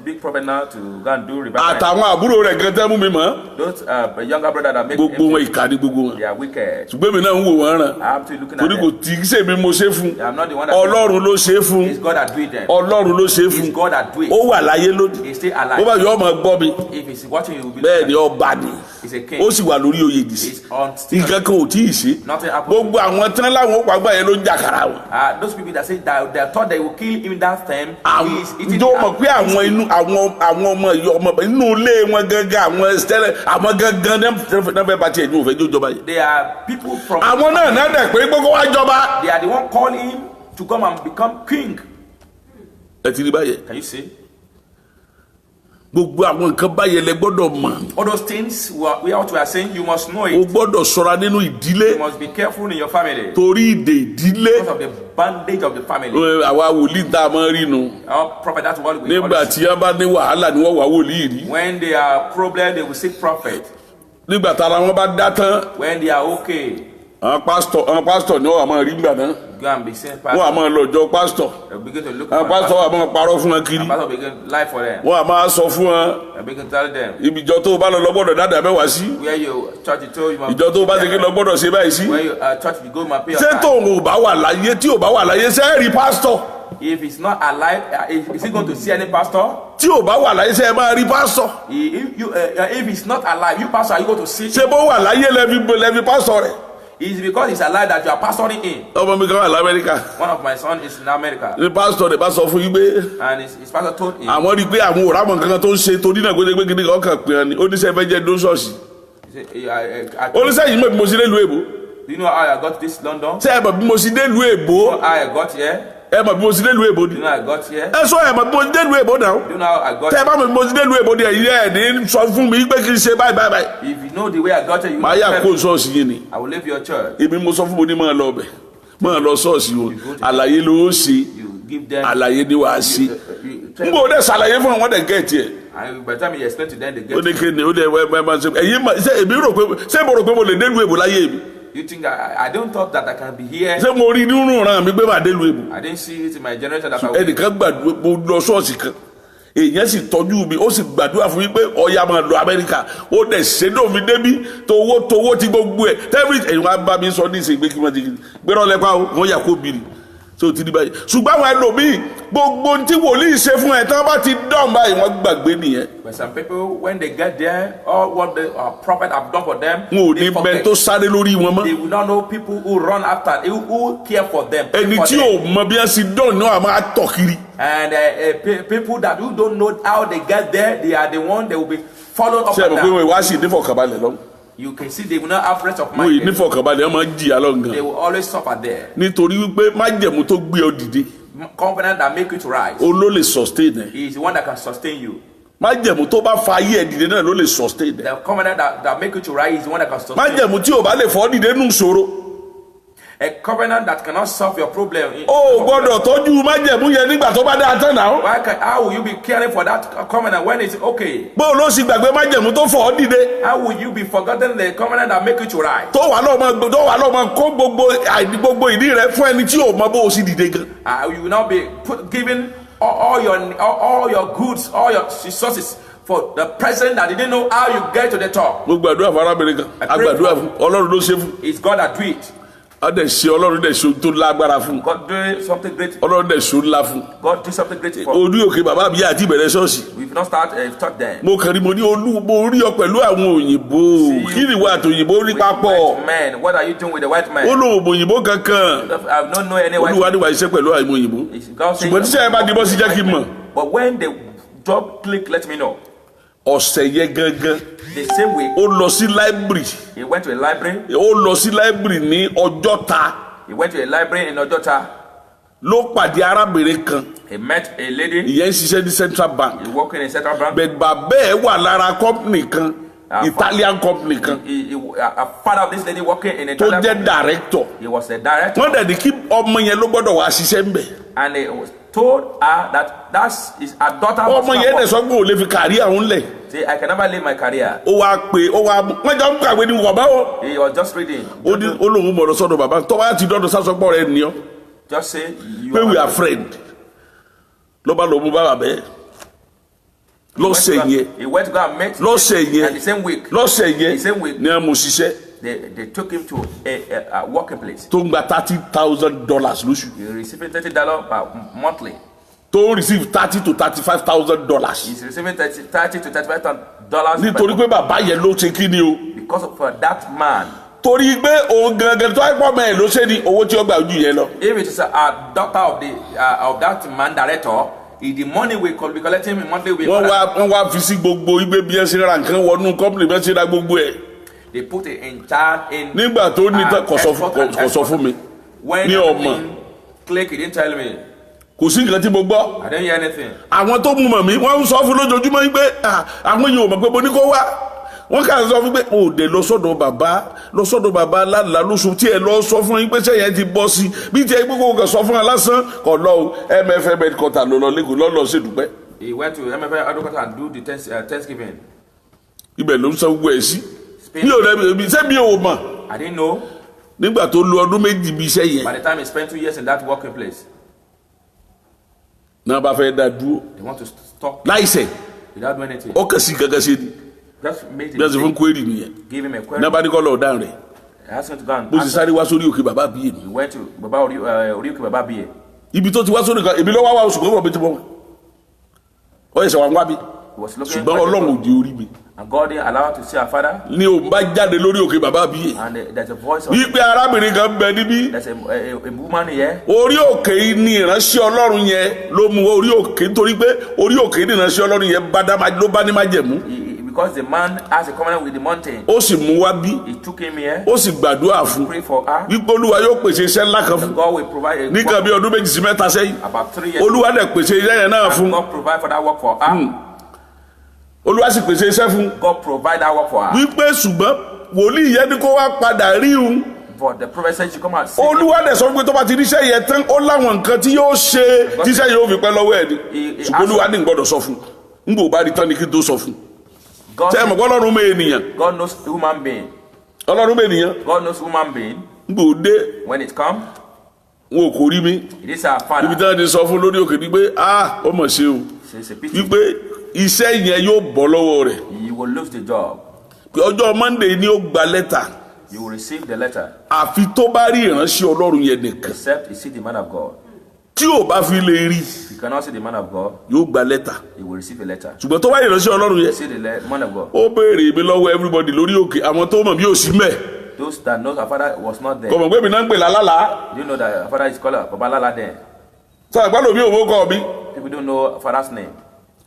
big prophet now to go and do revival. àtàwọn àbúrò rẹ̀ gan tẹ́ mú mi mọ́ Those younger brother that make gbogbo wọn ìkà ní gbogbo wọn they are wicked. ṣùgbọ́n mi náà ń wò wọ́n ràn I have to looking torí at kò them. tí í ṣe mi mo ṣe fún I'm not the one that Ọlọ́run ló ṣe fún It's God that do it then. Ọlọ́run ló ṣe It's fún God that do it. ó wà láyé lónìí He's still ó alive. bá yọ ọmọ gbọ́ mi If he's watching, he will be bẹ́ẹ̀ ni ọba ni He's a king. ó sì wà lórí oyè dìsí He's on still. nǹkan kan ò tí ì ṣe Nothing happened. gbogbo àwọn tán láwọn ó pàgbà yẹn ló ń jàkàrà wọn. Those people that say that they thought they will kill him that time. He is eating. ǹjọ́ mọ̀ pé àwọn inú àwọn ọmọ ìyá ọmọ inú ilé wọn gángan àwọn ẹsẹ̀ àwọn gángan náà fẹ́ bá tiẹ̀ ní òfẹ́ jó jọba yìí. They are people from. àwọn náà náà dẹ̀ pé gbogbo wa jọba. They are the one calling him to come and become king. ẹ ti rí báyẹn Can you see? gbogbo àwọn nǹkan báyẹn lẹ gbọ́dọ̀ mọ̀ All those things we are saying, you must know o it. gbọ́dọ̀ ṣọ́ra nínú ìdílé You must be careful in your family torí ìdè ìdílé because of the bandage of the family. àwa wòlíì tá a máa rí nu Our prophet, that's what we nígbà always tí wọ́n bá ní wàhálà ni wọ́n wà wòlíì rí when they are problem, they will seek prophet. nígbà tára wọn bá dá tán When they are okay, àwọn pásítọ̀ ni wọ́n wà máa rí gbà náà go and be seen wọ́n wà pastor. máa lọ jọ pásítọ̀ They begin to look àwọn for pásítọ̀ wà máa parọ́ fún wọn kiri and pastor begin to lie for them. wọ́n wà máa sọ fún wọn They begin to tell them ibìjọ tó o bá lọ gbọ́dọ̀ dáadáa mẹ́wàá sí where you church you told you must. ìjọ tó o bá ti kí lọ gbọ́dọ̀ ṣe báyìí sí Where you church you go my pay your ṣé tithe. tóun ò bá wà láyé tí ò bá wà láyé ṣé ẹ rí pásítọ̀ If he's not alive, is he going to see any pastor? tí ò bá wà láyé ṣé ẹ máa rí pásítọ̀ If he's not alive, you pastor, are you going to see? ṣé bó wà láyé lẹ́bi pásítọ̀ rẹ̀ It's because he's alive that you are pastoring him. ọmọ mi kan wà lamẹ́ríkà One of my sons is in America, ní pásítọ̀ rẹ̀ bá sọ fún yín pé and his pastor told him, àwọn rí i pé àwọn ò rámọ̀ nǹkan kan tó ń ṣe torí náà gbégbé gidi kan kàn pé ẹni oníṣẹ́ fẹ́ jẹ́ dóṣọ́ọ̀ṣì he said, oníṣẹ́ yìí mọ̀ bí mo ṣe dé lu èbó do you know how I got to this London? ṣé ẹ mọ̀ bí mo ṣe dé lu èbó How I got here? ẹ mọ̀ bí mo ti dé ìlú èbó ni You know I got here. ẹ sọ ẹ mọ̀ bí mo ti dé ìlú èbó náà You know how I got tẹ ẹ here. bá mọ̀ bí mo ti dé ìlú èbó ni ẹ̀yin ẹ̀ ní sọ fún mi pé kí n ṣe báyìí If you know the way I got here, you màá yà kó will ṣọ́ọ̀ṣì yín ni I will leave your church. èmi mo sọ fún mo ní máa lọ bẹ̀ máa lọ ṣọ́ọ̀ṣì wọn àlàyé ló ń ṣe You give them. àlàyé ni wàá ṣe n bò dẹ̀ ṣàlàyé fún wọn dẹ̀ gẹ̀ẹ́tì ẹ̀ And by the time you explain to them, they ó get ní it. kí ni ó dẹ̀ wẹ́ máa ṣe ẹ̀yin ṣé èmi rò pé ṣé mo rò pé mo lè dé ìlú èbó láyé mi You think I don't thought that I can be here. ṣé mo rí nínú ìran mi pé màá dé ìlú èbó I didn't see it in my generation that I would. ẹnìkan gbàdúrà mo lọ ṣọ́ọ̀ṣì kan èèyàn sì tọ́jú mi ó sì gbàdúrà fún mi pé ọ̀ya máa lọ Amẹ́ríkà ó dẹ̀ ṣẹ́dọ̀ mi débi towó ti gbogbo ẹ̀ tẹ́bí ẹ̀yin wá bá mi sọ ní ìsìn pé kí wọ́n ti gbérọ́ lẹ́pà wọ́n yà kó bìrì tó ti di báyìí ṣùgbọ́n àwọn ẹlòmíì gbogbo tí wòlíì ṣe fún ẹ̀ tí wọ́n bá ti dán báyìí wọ́n gbàgbé nìyẹn But some people, when they get there, all what the prophet have done for them, wọn ò ní they bẹ́ẹ̀ forget. tó sáré lórí wọn mọ́ They will not know people who run after, who care for them. pray ẹni for tí them. ò mọ bí wọ́n ṣe dán náà máa tọ̀ kiri And people that who don't know how they get there, they are the one that will be followed up ṣe é and mọ̀ pé down. wọ́n wá sí ìdífọ̀kànbalẹ̀ lọ You can see they will not have rest of wọ́n yìí mind. nífọ̀kànbalẹ̀ wọ́n máa ń jìyà lọ They gan will always suffer there. nítorí wípé májẹ̀mú tó gbé ọ dìde Covenant that make you to rise. ó ló lè sustain ẹ̀ He is the one that can sustain you. májẹ̀mú tó bá fa ayé ẹ̀ dìde náà ló lè sustain ẹ̀ The covenant that make you to rise is the one that can sustain you. májẹ̀mú tí ò bá lè fọ́ dìde nù ṣòro A covenant that cannot solve your problem. ó gbọ́dọ̀ tọ́jú májẹ̀mú yẹn nígbà tó bá dé àtẹ̀ náà How will you be caring for that covenant when it's okay? bó ló sì gbàgbé májẹ̀mú tó fọ́ dìde How will you be forgotten the covenant that make you to rise? tó wà lọ́mọ kó gbogbo ìdí rẹ fún ẹni tí ò mọ bó o sì dìde gan You will not be giving all your goods, all your resources for the president that didn't know how you get to the top. mo gbàdúrà fún arábìnrin kan agbàdúrà fún Ọlọ́run ló ṣe fún It's God that do it. a dẹ̀ ṣe Ọlọ́run dẹ̀ ṣe ohun tó lágbára fún God do something great. Ọlọ́run dẹ̀ ṣe ohun ńlá fún God do something great for. orí òkè bàbá mi àti ìbẹ̀rẹ̀ ṣọ́ọ̀ṣì We've not started them. mo kàn rí mo ní mo rí ọ pẹ̀lú àwọn òyìnbó kí ni ìwà àtòyìnbó rí papọ̀ White men, what are you doing with the white ó man? lóun òmò òyìnbó kankan I've not known any white Olúwa man. níwà iṣẹ́ pẹ̀lú àwọn òyìnbó It's God saying- ṣùgbọ́n tíṣẹ́ ẹ bá di bọ́ sí jẹ́ kí n mọ̀ But when the job click, let me know. ọ̀sẹ̀ yẹn gangan The same week, ó lọ sí library he went to a library. ó lọ sí library ní Ọjọ́ta He went to a library in Ojota. ló pàdé arábìnrin kan He met a lady. ìyẹn ń ṣiṣẹ́ ní Central Bank He worked in a central bank. bẹ́ẹ̀ bàbá ẹ̀ wà lára company kan Italian company kan A father of this lady working in a tó jẹ́ Italian. director He was a director. wọ́n dẹ̀ ní kí ọmọ yẹn ló gbọ́dọ̀ wá ṣiṣẹ́ ń bẹ̀ And he was told her that that's his her daughter was ọmọ yẹn dẹ̀ sọ pé ò lè fi kàrí àwọn lẹ̀ say, I can never leave my career. ó wá pé wọ́n jọ ń kàwé ní wọ̀bá o He was just reading. ó lóun mọ̀ ọ́ sọ́dọ̀ bàbá tó bá ti dọ́dọ̀ sásọpọ̀ rẹ̀ ni ọ́ Just say you pé we are my- friend ló bá lọ mú bàbá bẹ́ẹ̀ lọ́sẹ̀ yẹn He went to go and meet. lọ́sẹ̀ And the yẹn same week, lọ́sẹ̀ the same yẹn week, ni a mú ṣiṣẹ́ they took him to a working place. tó ń gba $30,000 lóṣù He receiving $30 monthly. tó ń receive $30,000 to $35,000 He's receiving $30 to $35,000 nítorí pé bàbá yẹn ló ṣe kí ni o because of that man. torí pé òun gangan tó àìpọ̀ mọ́ ẹ̀ ló ṣe ni owó tí ó gbà ojú yẹn lọ. If it is a doctor of that man director, the money we could be collecting monthly. wọ́n wá fi sí gbogbo ibẹ̀ bí ẹ ṣe ra nǹkan wọnú company bí ẹ ṣe ra gbogbo ẹ̀ They put it in charge in. nígbà tó ní kò sọ fún mi When ní ọmọ click, he didn't tell me. kò sí nǹkan tí mo gbọ́ I didn't hear anything. àwọn tó mú mọ̀ mí wọ́n ń sọ fún lójoojúmọ́ yín pé àwọn èèyàn ò mọ̀ pé mo ní kó wá wọ́n kà ń sọ fún pé òde lọ sọ́dọ̀ bàbá lálàá lóṣù tí ẹ lọ sọ fún yín pé sẹ́yìn ti bọ́ sí bí tí ẹ gbé kó kàn sọ fún wa lásán kọ̀ lọ o MFM headquarter ló lọ lẹ́kọ̀ọ́ lọ́lọ́ ṣèdúpẹ́ He went to MFM headquarters and do the Thanksgiving. ibẹ̀ ló ń san gbogbo ẹ̀ sí bí ò rẹ̀ ṣé bí ò mọ̀ I didn't know. nígbà tó lu ọdún méjì bí iṣẹ́ yẹn By the time he spent 2 years in that working place, náà bá fẹ́ dá dúró they want to stop láìsẹ̀ without doing anything. ọkàn sí gángan ṣe ni Just made bí wọ́n ti fún him kwérì nìyẹn give him a náà query. bá ní kọ́ lọ́ọ̀ dáhùn rẹ̀ Asked him to go and bó ti answer. sáré wá sórí òkè bàbá bíyè mi He went to Baba Orioke Baba Biye. ibi tó ti wá sórí kan èmi lọ́wọ́ wá oṣù kan wọ̀ bí ti bọ́ wọn ọ yẹ sẹ wà ń wá bí He was looking ṣùgbọ́n ọlọ́run ò di orí mi and God didn't allow to see our father. ni ò bá jáde lórí òkè bàbá bíyè And there's a voice of wípé arábìnrin kan bẹ níbí there's a woman here. orí òkè yìí ni ìránṣẹ́ ọlọ́run yẹn ló mú orí òkè nítorí pé orí òkè yìí ni ìránṣẹ́ ọlọ́run yẹn ló bá ní májẹ̀mú Because the man has a covenant with the mountain, ó sì mú wá bí, he took him here, ó sì gbàdúrà fún pray for her. wípé olúwa yóò pèsè iṣẹ́ ńlá kan fún God will provide a nìkan bí work ọdún méjì sí mẹ́ta sẹ́yìn about 3 years. olúwa dẹ̀ pèsè iṣẹ́ yẹn náà fún God provide for that work for her. olúwa sì pèsè iṣẹ́ fún God provide that work for her. wípé ṣùgbọ́n wòlíì yẹn ni kó wá padà rí un But the prophet said she come and see him. olúwa dẹ̀ sọ pé tó bá ti ríṣẹ́ yẹn tán ó láwọn nǹkan tí yóò ṣe tíṣẹ́ yẹn ó fi pẹ́ lọ́wọ́ ẹ̀ ni ṣùgbọ́n olúwa ní gbọ́dọ̀ sọ fún un n bò bá rí tán ni kí n tó sọ fún un God, ṣe é mọ̀ pé ọlọ́run mọ ènìyàn God knows human being. ọlọ́run mọ ènìyàn God knows human being. n bò dé When it comes, wọn ò kò rí mi it is our ibi tí father. wọ́n ti sọ fún lórí òkè ni pé ó mọ̀ ṣe o It's a pity. wípé iṣẹ́ yẹn yóò bọ́ lọ́wọ́ rẹ̀ You will lose the job. pé ọjọ́ Monday ni ó gba lẹ́tà You will receive the letter, àfi tó bá rí ìránṣẹ́ ọlọ́run yẹn nìkan except you see the man of God. tí ò bá fi lè rí If you cannot see the man of God, yóò gba lẹ́tà you will receive a letter. ṣùgbọ́n tó bá rí ìránṣẹ́ ọlọ́run yẹn See the man of God. ó béèrè mi lọ́wọ́ everybody lórí òkè àwọn tó mọ̀ bí ò sí mẹ́ Those that know our father was not there. kọ̀mọ̀ pé mi náà ń pè lálálàá Do you know that our father is called Babalala there? sọ àgbàdo mi ò mọ́ kọ́ mi People don't know our father's name.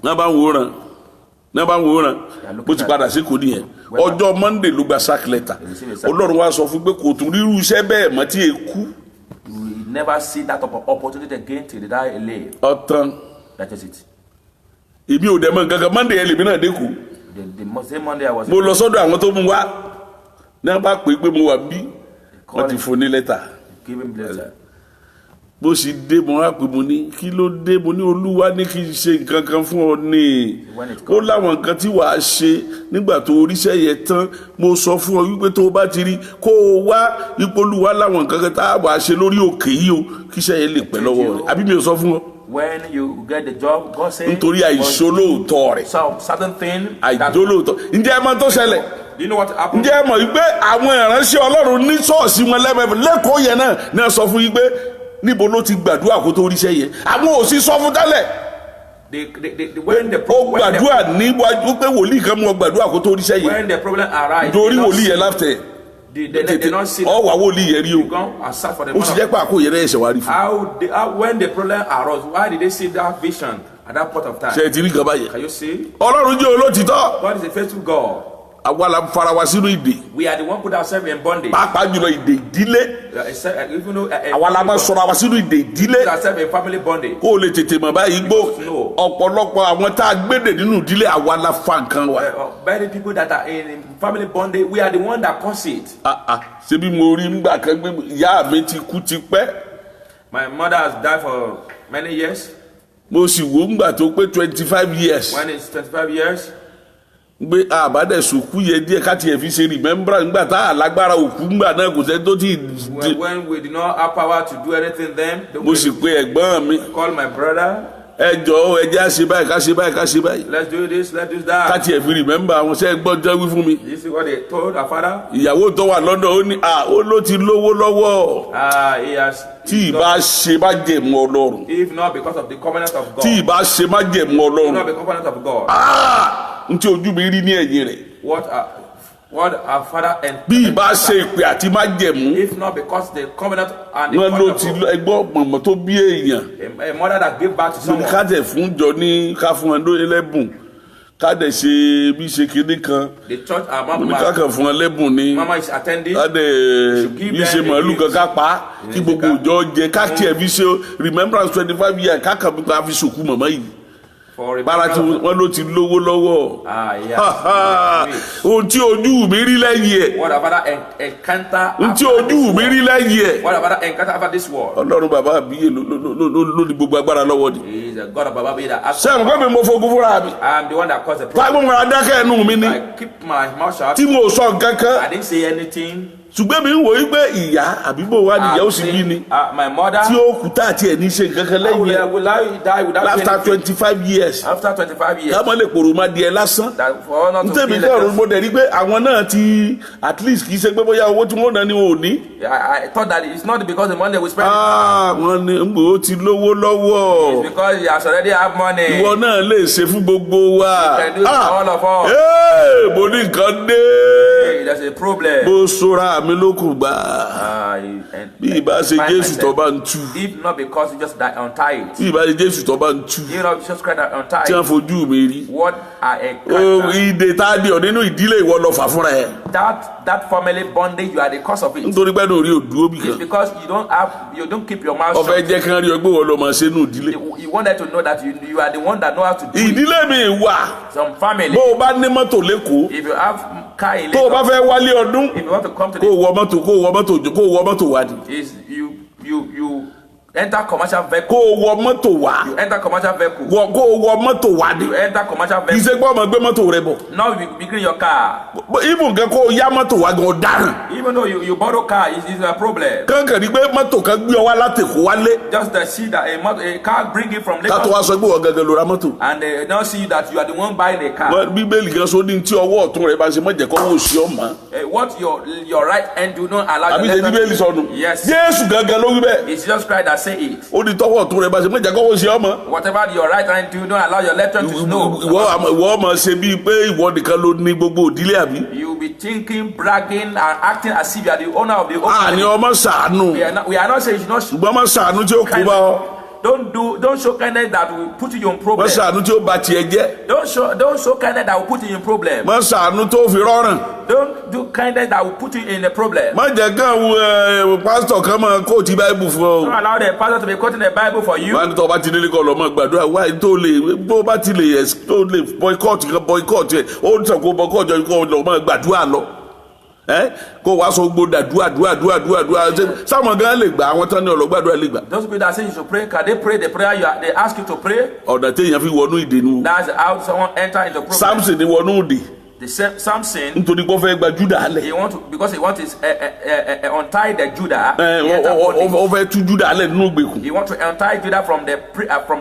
náà bá ń wòran bó ti padà sí kò nìyẹn ọjọ́ Monday ló gba sack letter ọlọ́run wa sọ fún pé kò tún rírú iṣẹ́ bẹ́ẹ̀ mọ́ tí èkú You will never see that opportunity again till the day you live. ọ̀tán That is it. èmi ò dẹ̀ mọ̀ gangan Monday yẹn lèmi náà dẹ́kù The same Monday I was mo lọ sọ́dọ̀ àwọn tó mú wá náà bá pè é pé mo wà bí wọ́n ti fún ní lẹ́tà giving letter. bó sì dé mo wá pé mo ní kí ló dé mo ní olúwa ní kí n ṣe nǹkan kan fún ọ ní ó láwọn nǹkan tí wàá ṣe nígbà tó oríṣẹ́ yẹn tán mo sọ fún ọ wípé tó o bá ti rí kó o wá ipò olúwa láwọn nǹkan kan tá a wàá ṣe lórí òkè yìí o kí iṣẹ́ yẹn lè pẹ́ lọ́wọ́ rẹ̀ àbí mi ò sọ fún ọ. When you get the job, God says. nítorí àìṣolóòótọ́ rẹ̀ So certain thing. àìjólóòótọ́ ǹjẹ́ ẹ mọ̀ tó ṣẹlẹ̀ Do you know what happened? ǹjẹ́ ẹ mọ̀ wípé àwọn ìránṣẹ́ ọlọ́run ní ṣọ́ọ̀ṣì wọn lẹ́kọ̀ọ́ yẹn náà ní wọ́n sọ fún yín pé níbo ló ti gbàdúrà kó tó ríṣẹ́ yẹn àwọn ò sì sọ fún tẹ́lẹ̀ When the ó gbàdúrà níwájú pé wòlíì kan mú ọ gbàdúrà kó tó ríṣẹ́ yẹn when the problem arises, nítorí wòlíì yẹn láftẹ̀ they not see. ọ wà wòlíì yẹn rí o Go and search for the ó sì man jẹ́ of pé àkó yẹn náà ẹ̀ṣẹ̀ wá rí fún when the problem arose, why did they see that vision at that point of time? ṣe ti rí nǹkan báyẹn Can you see? ọlọ́run jẹ́ olótìtọ́ God is a faithful God. àwa la fara wa sínú ìdè We are the one put ourselves in bondage. pàápàá jùlọ ìdè ìdílé Even though àwa la máa sọ̀rọ̀ àwa sínú ìdè ìdílé put ourselves in family bondage. kó o lè tètè mọ̀ báyìí gbó No. ọ̀pọ̀lọpọ̀ àwọn tá a gbédè nínú ìdílé àwa la fa nǹkan wa. Many people that are in family bondage, we are the one that cause it. Ṣebí mo rí ngbà kan gbé ìyá mi ti kú ti pẹ́ My mother has died for many years. mo sì wò ngbà tó pé 25 years When it's 25 years, gbé àbádẹ́sùkú yẹ díẹ̀ ká tiẹ̀ fi ṣe remembrance ngbà tá a lágbára òkú ngbà náà kò sẹ́ni tó ti when we did not have power to do anything then, mo sì pé ẹ̀gbọ́n mi call my brother. ẹ jọ̀ọ́ ẹ jẹ́ á ṣe báyìí ká ṣe báyìí ká ṣe báyìí Let's do this, let's do ká that. tiẹ̀ fi remember àwọn ṣẹ́ gbọ́ jẹ́ wí fún mi You see what they told our father? ìyàwó tó wà lọ́dọ̀ ó ní ó ló ti lówó lọ́wọ́ He has. tí ìbá ṣe má jẹ̀mú ọlọ́run If not because of the covenant of God. tí ìbá ṣe má jẹ̀mú If ọlọ́run not the covenant of God. n tí ojú mi rí ní ẹ̀yìn rẹ̀ What our father and bí ìbá ṣe ìpè àti má jẹ̀mú if not because the covenant and the wọn ló covenant ti of God. ẹgbọ́ mọ̀mọ́ tó bí èèyàn A mother that gave birth to lórí someone. ká tẹ̀ fún jọ ní ká fún wọn lórí lẹ́bùn ká dẹ̀ ṣe bí ṣe kinní kan The church, our lórí ká mama, kàn fún wọn lẹ́bùn ní mama is attending. ká dẹ̀ bí ṣe màálù kan ká pa á kí gbogbo òjò jẹ ká tiẹ̀ fi ṣe remembrance 25 years ká kàn ká fi ṣòkú màmá yìí For bára tí wọn ló ti lówó lọ́wọ́ yeah. ohun tí ojú mi rí lẹ́yìn ẹ̀ What about encounter? ohun tí ojú mi rí lẹ́yìn ẹ̀ What about encounter after this world? ọlọ́run bàbá àbíyè ló ní gbogbo agbára lọ́wọ́ ni. He is a God of Baba that has. sẹ́yìn pé mi mo fogun fúnra mi I'm the one that caused the problem. táwọn ọmọ adákẹ́ ẹnu mi ni I keep my mouth shut. tí mo sọ nǹkan kan I didn't say anything. ṣùgbọ́n mi ń wò wí pé ìyá àbíbò wa nìyá ó sì bí ni My mother. tí ó kú tá àti ẹ̀ ní ṣe nǹkan kan lẹ́yìn ẹ̀ Will I die without after anything? 25 years After 25 years. ká mọ́ lè pòrò má di ẹ lásán That for not to ntẹ̀mí be kẹ́rù like mo dẹ̀ rí pé àwọn náà ti at least kì í ṣe pé bóyá owó tí wọ́n ná ni wọn ò ní. I thought that it's not because the money we spend. wọ́n ní ń gbò ó ti lówó lọ́wọ́ It's because he has already have money. ìwọ náà lè ṣe fún gbogbo wa. He can do it for all of us. mo ní nǹkan dé. there's a problem. bó sora mi lókun gbà bí ìbá ṣe Find Jésù tó myself. bá ń tú If not because you just die untied. bí ìbá ṣe Jésù tó bá ń tú You know, just cry that untied. tí wọ́n fojú mi rí What are a ìdè tá a di ọ̀ nínú ìdílé ìwọ lọ fà fúnra ẹ̀ that family bondage, you are the cause of it. nítorí pé lórí òdúró bì It's kan because you don't keep your mouth ọ̀fẹ́ shut. jẹ́ kí wọ́n rí ọgbẹ́ wọn lọ máa ṣe nínú ìdílé You want them to know that you are the one that know how to do it. ìdílé mi wà Some family, bó o bá ní mọ́tò lẹ́kọ̀ọ́ if you have car in tó o bá Lagos, fẹ́ wálé ọdún if you want to come to kó o wọ mọ́tò wá ni is you enter commercial kó vehicle. o wọ mọ́tò wá You enter commercial vehicle. kó o wọ mọ́tò wá ni You enter commercial kì í vehicle. ṣe pé ọmọ gbé mọ́tò rẹ bọ̀ Now you begin your car. ibùn kẹ́ kó o yá mọ́tò wá gan ọ̀daràn Even though you borrow car, it's a problem. kankan ni pé mọ́tò kan gbé ọ wá látẹ̀kọ́ wálé Just to see that a car bring it from ká tó Lagos, wá sọ pé wọ́n gangan ló ra mọ́tò and they now see that you are the one buying the car. bíbélì kan sọ ní tí ọwọ́ ọ̀tún rẹ bá ṣe mọ̀jẹ̀ kọ́ wọ́n sí ọmọ What your right hand do not allow àbí your ṣe left bíbélì hand sọnù to do. Yes, Jésù gangan ló wí bẹ́ẹ̀ it's just Christ that say it. ó ní tọwọ́ ọ̀tún rẹ bá ṣe mọ̀jẹ̀ kọ́ wọ́n sí ọmọ Whatever your right hand do not allow your left hand to know. ìwọ ọmọ ṣe bíi pé ìwọ nìkan ló ní gbogbo òdílé àbí You will be thinking, bragging, and acting as if you are the owner of the whole àní family. ọmọ ṣàánú We are not saying you should not ṣùgbọ́n ọmọ ṣàánú tí ó kú bá ọ don't show kindness that will put you in ọmọ problem. ṣàánú tí ó bà tiẹ̀ jẹ́ Don't show kindness that will put you in problem. ọmọ ṣàánú tó fi rọrùn Don't do kindness that will put you in a problem. má jẹ́ kàn pásítọ̀ kan máa kóòtù báíbù fún ọ. Don't allow the pastor to be quoting the Bible for you. wọ́n á ní tó bá ti délé kọ́ lọ́mọ gbàdúrà wáyé tó bá ti lè boycott kan boycott ẹ̀ ó ń sọ kó boycott ẹ̀ kó lọ́mọ gbàdúrà lọ kó wàá sọ gbó dàdúrà sáwọn gan lè gbà àwọn tán ní ọlọ́gbàdúrà lè gbà. Those people that say you should pray, can they pray the prayer they ask you to pray? ọ̀nà téèyàn fi wọnú ìdènù That's how someone enter into problem. Samson ni wọnú ìdè The Samson, nítorí kó fẹ́ gba Júdà lẹ̀ because he wants to untie the Judah. He enter bondage. ó fẹ́ tú Júdà lẹ̀ nínú ìgbèkùn He wants to untie Judah from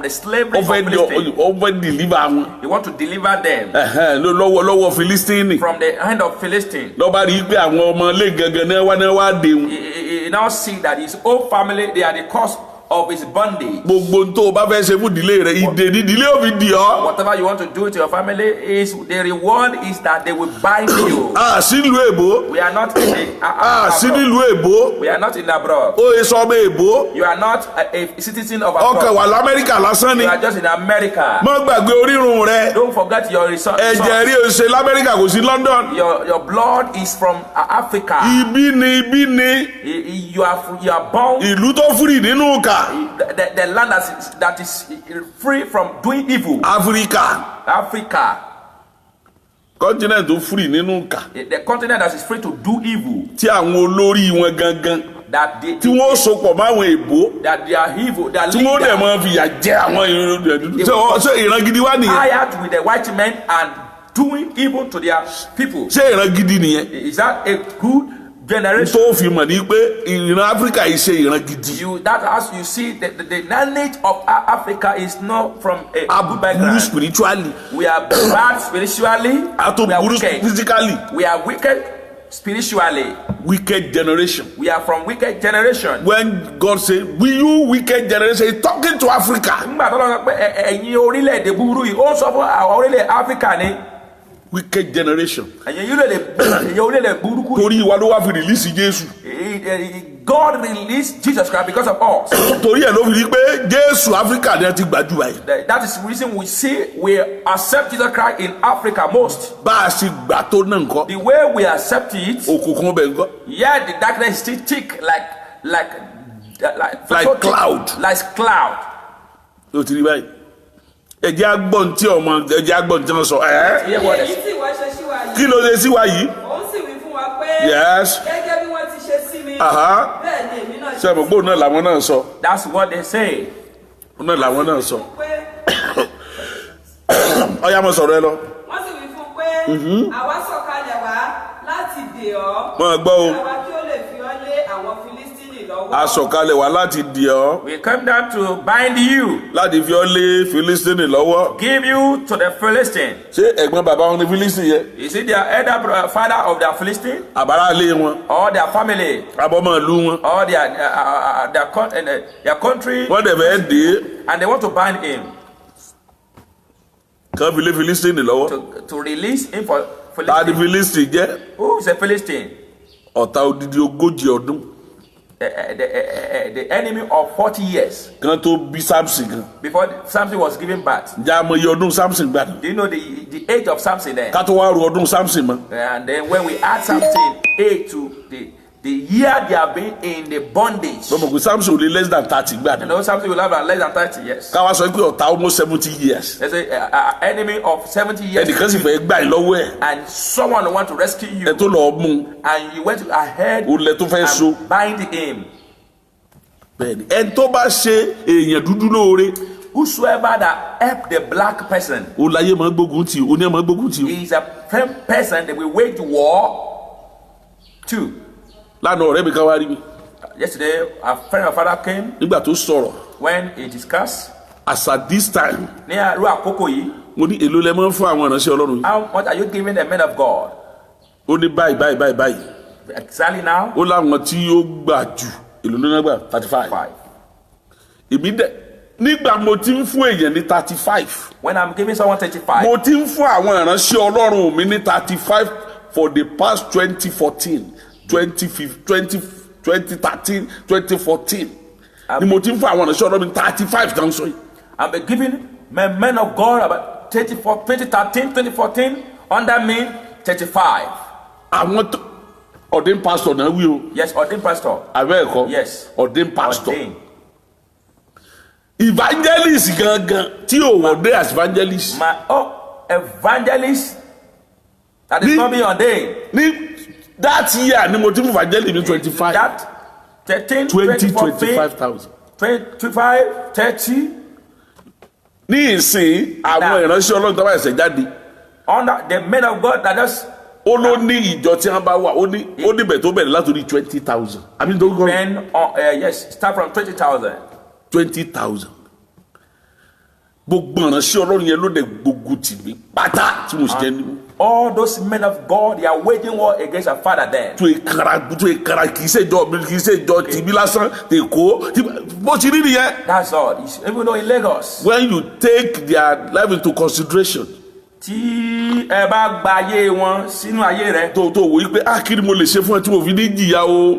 the slavery ó of Philistine. fẹ́ deliver wọn He wants to deliver them lọ́wọ́ Filistini from the hand of Philistine. lọ́ba rí i pé àwọn ọmọ ilé gangan náà wá dé wọn. He now see that his whole family, they are the cause of his bondage. gbogbo tó o bá fẹ́ ṣe fún ìdílé rẹ ìdè ní ìdílé ò fi dì ọ́. Whatever you want to do to your family, is the reward is that they will bind you. sílùú èbó We are not in the sí abroad. nílùú èbó We are not in abroad. ó yẹ sọ ọmọ èbó You are not a citizen of ọkàn abroad. wà lamẹ́ríkà lásán ni You are just in America. má gbàgbé orírun rẹ Don't forget your resource. ẹ̀jẹ̀ rí o ṣe lamẹ́ríkà kò sí London Your blood is from Africa. ibi ni You are born ìlú tó fúrì nínú kà the land that is free from doing evil. Áfíríkà Africa, continent tó fúrì nínú kà the continent that is free to do evil. tí àwọn olórí wọn gangan That tí wọ́n sopọ̀ máwọn èbó they are evil. They are tí wọ́n dẹ̀ leaders máa fìyà jẹ àwọn ṣé ìran gidi wá nìyẹn hired with the white men and doing evil to their people. ṣé ìran gidi nìyẹn Is that a good generation? tó fi mọ̀ ní pé ìran Áfíríkà yìí ṣe ìran gidi That as you see, the lineage of Africa is not from a good aburú background. spiritually We are bad spiritually. ato We are burú wicked. physically We are wicked spiritually. wicked generation. We are from wicked generation. When God say we you wicked generation he talking to Africa Nígbà tó lọ sọ pé ẹ̀yin orílẹ̀-èdè búburú yìí, ó sọ fún àwọn orílẹ̀ Áfíríkà ni wicked generation ẹ̀yin orílẹ̀-èdè burúkú. torí ìwà ló wá fi release Jésù God released Jesus Christ because of us. torí ẹ̀ ló fi rí pé Jésù Áfíríkà ni a ti gbàdúrà yìí That is the reason we see we accept Jesus Christ in Africa most. bá a ṣe gbà tó náà nǹkan The way we accept it, òkùnkùn bẹ̀ nǹkan yet the darkness is still thick like cloud. Like cloud. ló ti rí báyìí ẹ̀jẹ̀ agbọ̀n tí wọ́n sọ Hear what èyí is- tí wọ́n ṣe sí wa kí yìí ló ṣe sí wa yìí òun sì wí fún wa pé Yes. gẹ́gẹ́ bí wọ́n ti ṣe sí mi Aha. bẹ́ẹ̀ ni èmi náà ṣe àmọ́ gbóòn náà làwọn náà sọ That's what they say. náà làwọn náà sọ pé ọyá mo sọ̀rọ̀ ẹ lọ wọ́n sì wí fún pé àwa sọ̀kalẹ̀ wá láti dè ọ́ máa gbọ́ o àwa kí ó lè fi ọ́ lé àwọn Fílístínì lọ́wọ́. a sọ̀kalẹ̀ wá láti dì ọ́ We come down to bind you, láti fi ọ́ lé Fílístínì lọ́wọ́ give you to the Philistine. ṣé ẹ̀gbọ́n bàbá wọn ní Fílístínì yẹn Is it their father of their Philistine, àbárá ilé wọn or their family, abọ́mọ ìlú wọn or their country, wọ́n dẹ̀ fẹ́ dé and they want to bind him kán fi lé Fílístínì lọ́wọ́ to release him for tàbí Philistine jẹ́ Who is a Philistine? ọ̀tá odidi 40 ọdún The enemy of 40 years kan tó bí Samson gan. before Samson was given birth. ǹjẹ́ àmọ́ iye ọdún Samson gbà náà Do you know the age of Samson then? ká tó wá ru ọdún Samson mọ́. And then when we add Samson age to the year they have been in the bondage, lọ́mọ pé Samson ò lè less than 30 gbà you náà know Samson will have less than 30 years. káwá sọ pé ọ̀tá almost 70 years There's a enemy of 70 years. ẹnìkan sì fẹ́ gbà ẹ́ lọ́wọ́ ẹ̀ And someone want to rescue ẹ you, tó lọ́ọ́ mú un and you went ahead ó lẹ tó fẹ́ so. and bind him. bẹ́ẹ̀ni ẹni tó bá ṣe èèyàn dúdú lóore Whosoever that help the black person ó láyé máa gbógun tì ó ní ẹ máa gbógun tì ó. is a firm person that will wage war to. lánàá ọ̀rẹ́ mi kan wá rí mi Yesterday, a friend of father came nígbà tó sọ̀rọ̀ when he discussed. as at this time Ní àárọ̀ àkókò yìí, mo ní èlò lẹ máa ń fún àwọn ìránṣẹ́ Ọlọ́run yìí. how much are you giving the men of God? ó ní báyìí Exactly now, ó láwọn tí ó gbà jù èlò ló náà gbà 35. 5. èmi dẹ̀ nígbà mo ti ń fún èèyàn ní 35 When I'm giving someone 35, mo ti ń fún àwọn ìránṣẹ́ Ọlọ́run mi ní 35 for the past 2014 2013 2014 ni mo ti ń fún àwọn ìránṣẹ́ Ọlọ́run mi 35 tán sọ yìí. I've been giving men of God about 2013, 2014, under me 35. àwọn ordained pastor náà wí o Yes, ordained pastor. abẹ́ ẹ̀kọ́ Yes. ordained pastor Ordained. evangelist gangan tí ò ordained as evangelist My evangelist that is Ní- not being ordained. ní that year ni mo ti fún evangelist ní 25 That 13, 20 20, 25,000 25, 30, ní ìsìn àwọn Now- ìránṣẹ́ Ọlọ́run tó bá ẹ̀sẹ̀ jáde under the men of God that just ó ló ní ìjọ tí wọ́n bá wà ó ní bẹ̀ tó bẹ̀rẹ̀ látòrí 20,000 àbí tó kọ́ men, yes, start from 20,000. 20,000 gbogbo ìránṣẹ́ Ọlọ́run yẹn ló dẹ̀ gbogbo tì mí pátá tí mo sì jẹ́ nínú. All those men of God, they are waging war against our father then. tó ìkara kì í ṣèjọ mi kì í ṣèjọ tìbí lásán tèkó bó ti rí nìyẹn. That's all. Even though in Lagos, when you take their life into consideration tí ẹ bá gba ayé wọn sínú ayé rẹ, tó wò yí pé kí ni mo lè ṣe fún ẹ tí mo fi ní jìyà o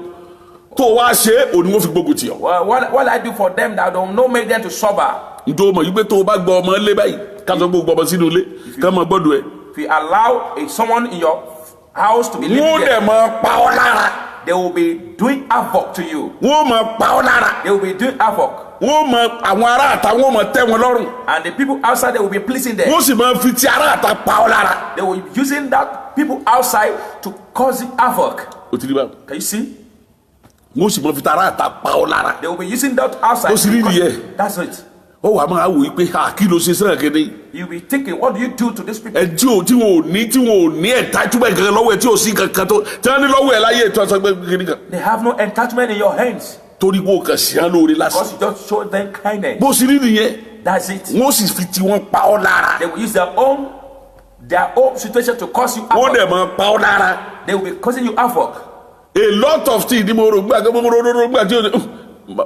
tó wá ṣe é òní wọ́n fi gbógun tì ọ́. what I do for them that don't know make them to suffer. ǹjọ́ mọ̀ yí pé tó o bá gbọ́ ọmọ ilé báyìí ká sọ gbogbo ọmọ sínú ilé ká mọ gbọ́dọ̀ ẹ. If you allow someone in your house to be living wọ́n there, dẹ̀ mọ pa ọ́ lára they will be doing havoc to you. wọ́n mọ pa ọ́ lára They will be doing havoc. wọ́n mọ àwọn ará àta wọ́n mọ tẹ́ wọn lọ́rùn And the people outside, they will be pleasing them. wọ́n sì mọ fi ti ará àta pa ọ́ lára. They will be using that people outside to cause havoc. o ti rí báwo Can you see? wọ́n sì mọ fi ti ará àta pa ọ́ lára. They will be using that outside. Ó sì rí to cause- nìyẹn. That's it. ó wàá máa wò yí pé kí ló ṣe sẹ́yìn kéde You'll be thinking, what do you do to these people? ẹ tí wọn ò ní ẹ̀tájúmọ̀ kankan lọ́wọ́ ẹ tí ò sí kankan tó tí wọ́n ní lọ́wọ́ ẹ láyé ètò ọ̀sán kékeré kan They have no attachment in your hands torí wọn ò kàn sí án lóore lásán because you just show them kindness. bó sì rí nìyẹn That's it. wọ́n sì fi tiwọn pa ọ́ lára They will use their own situation to cause you wọ́n dẹ̀ havoc. máa pa ọ́ lára They will be causing you havoc. a lot of things ni mo rò gbà tí ó ní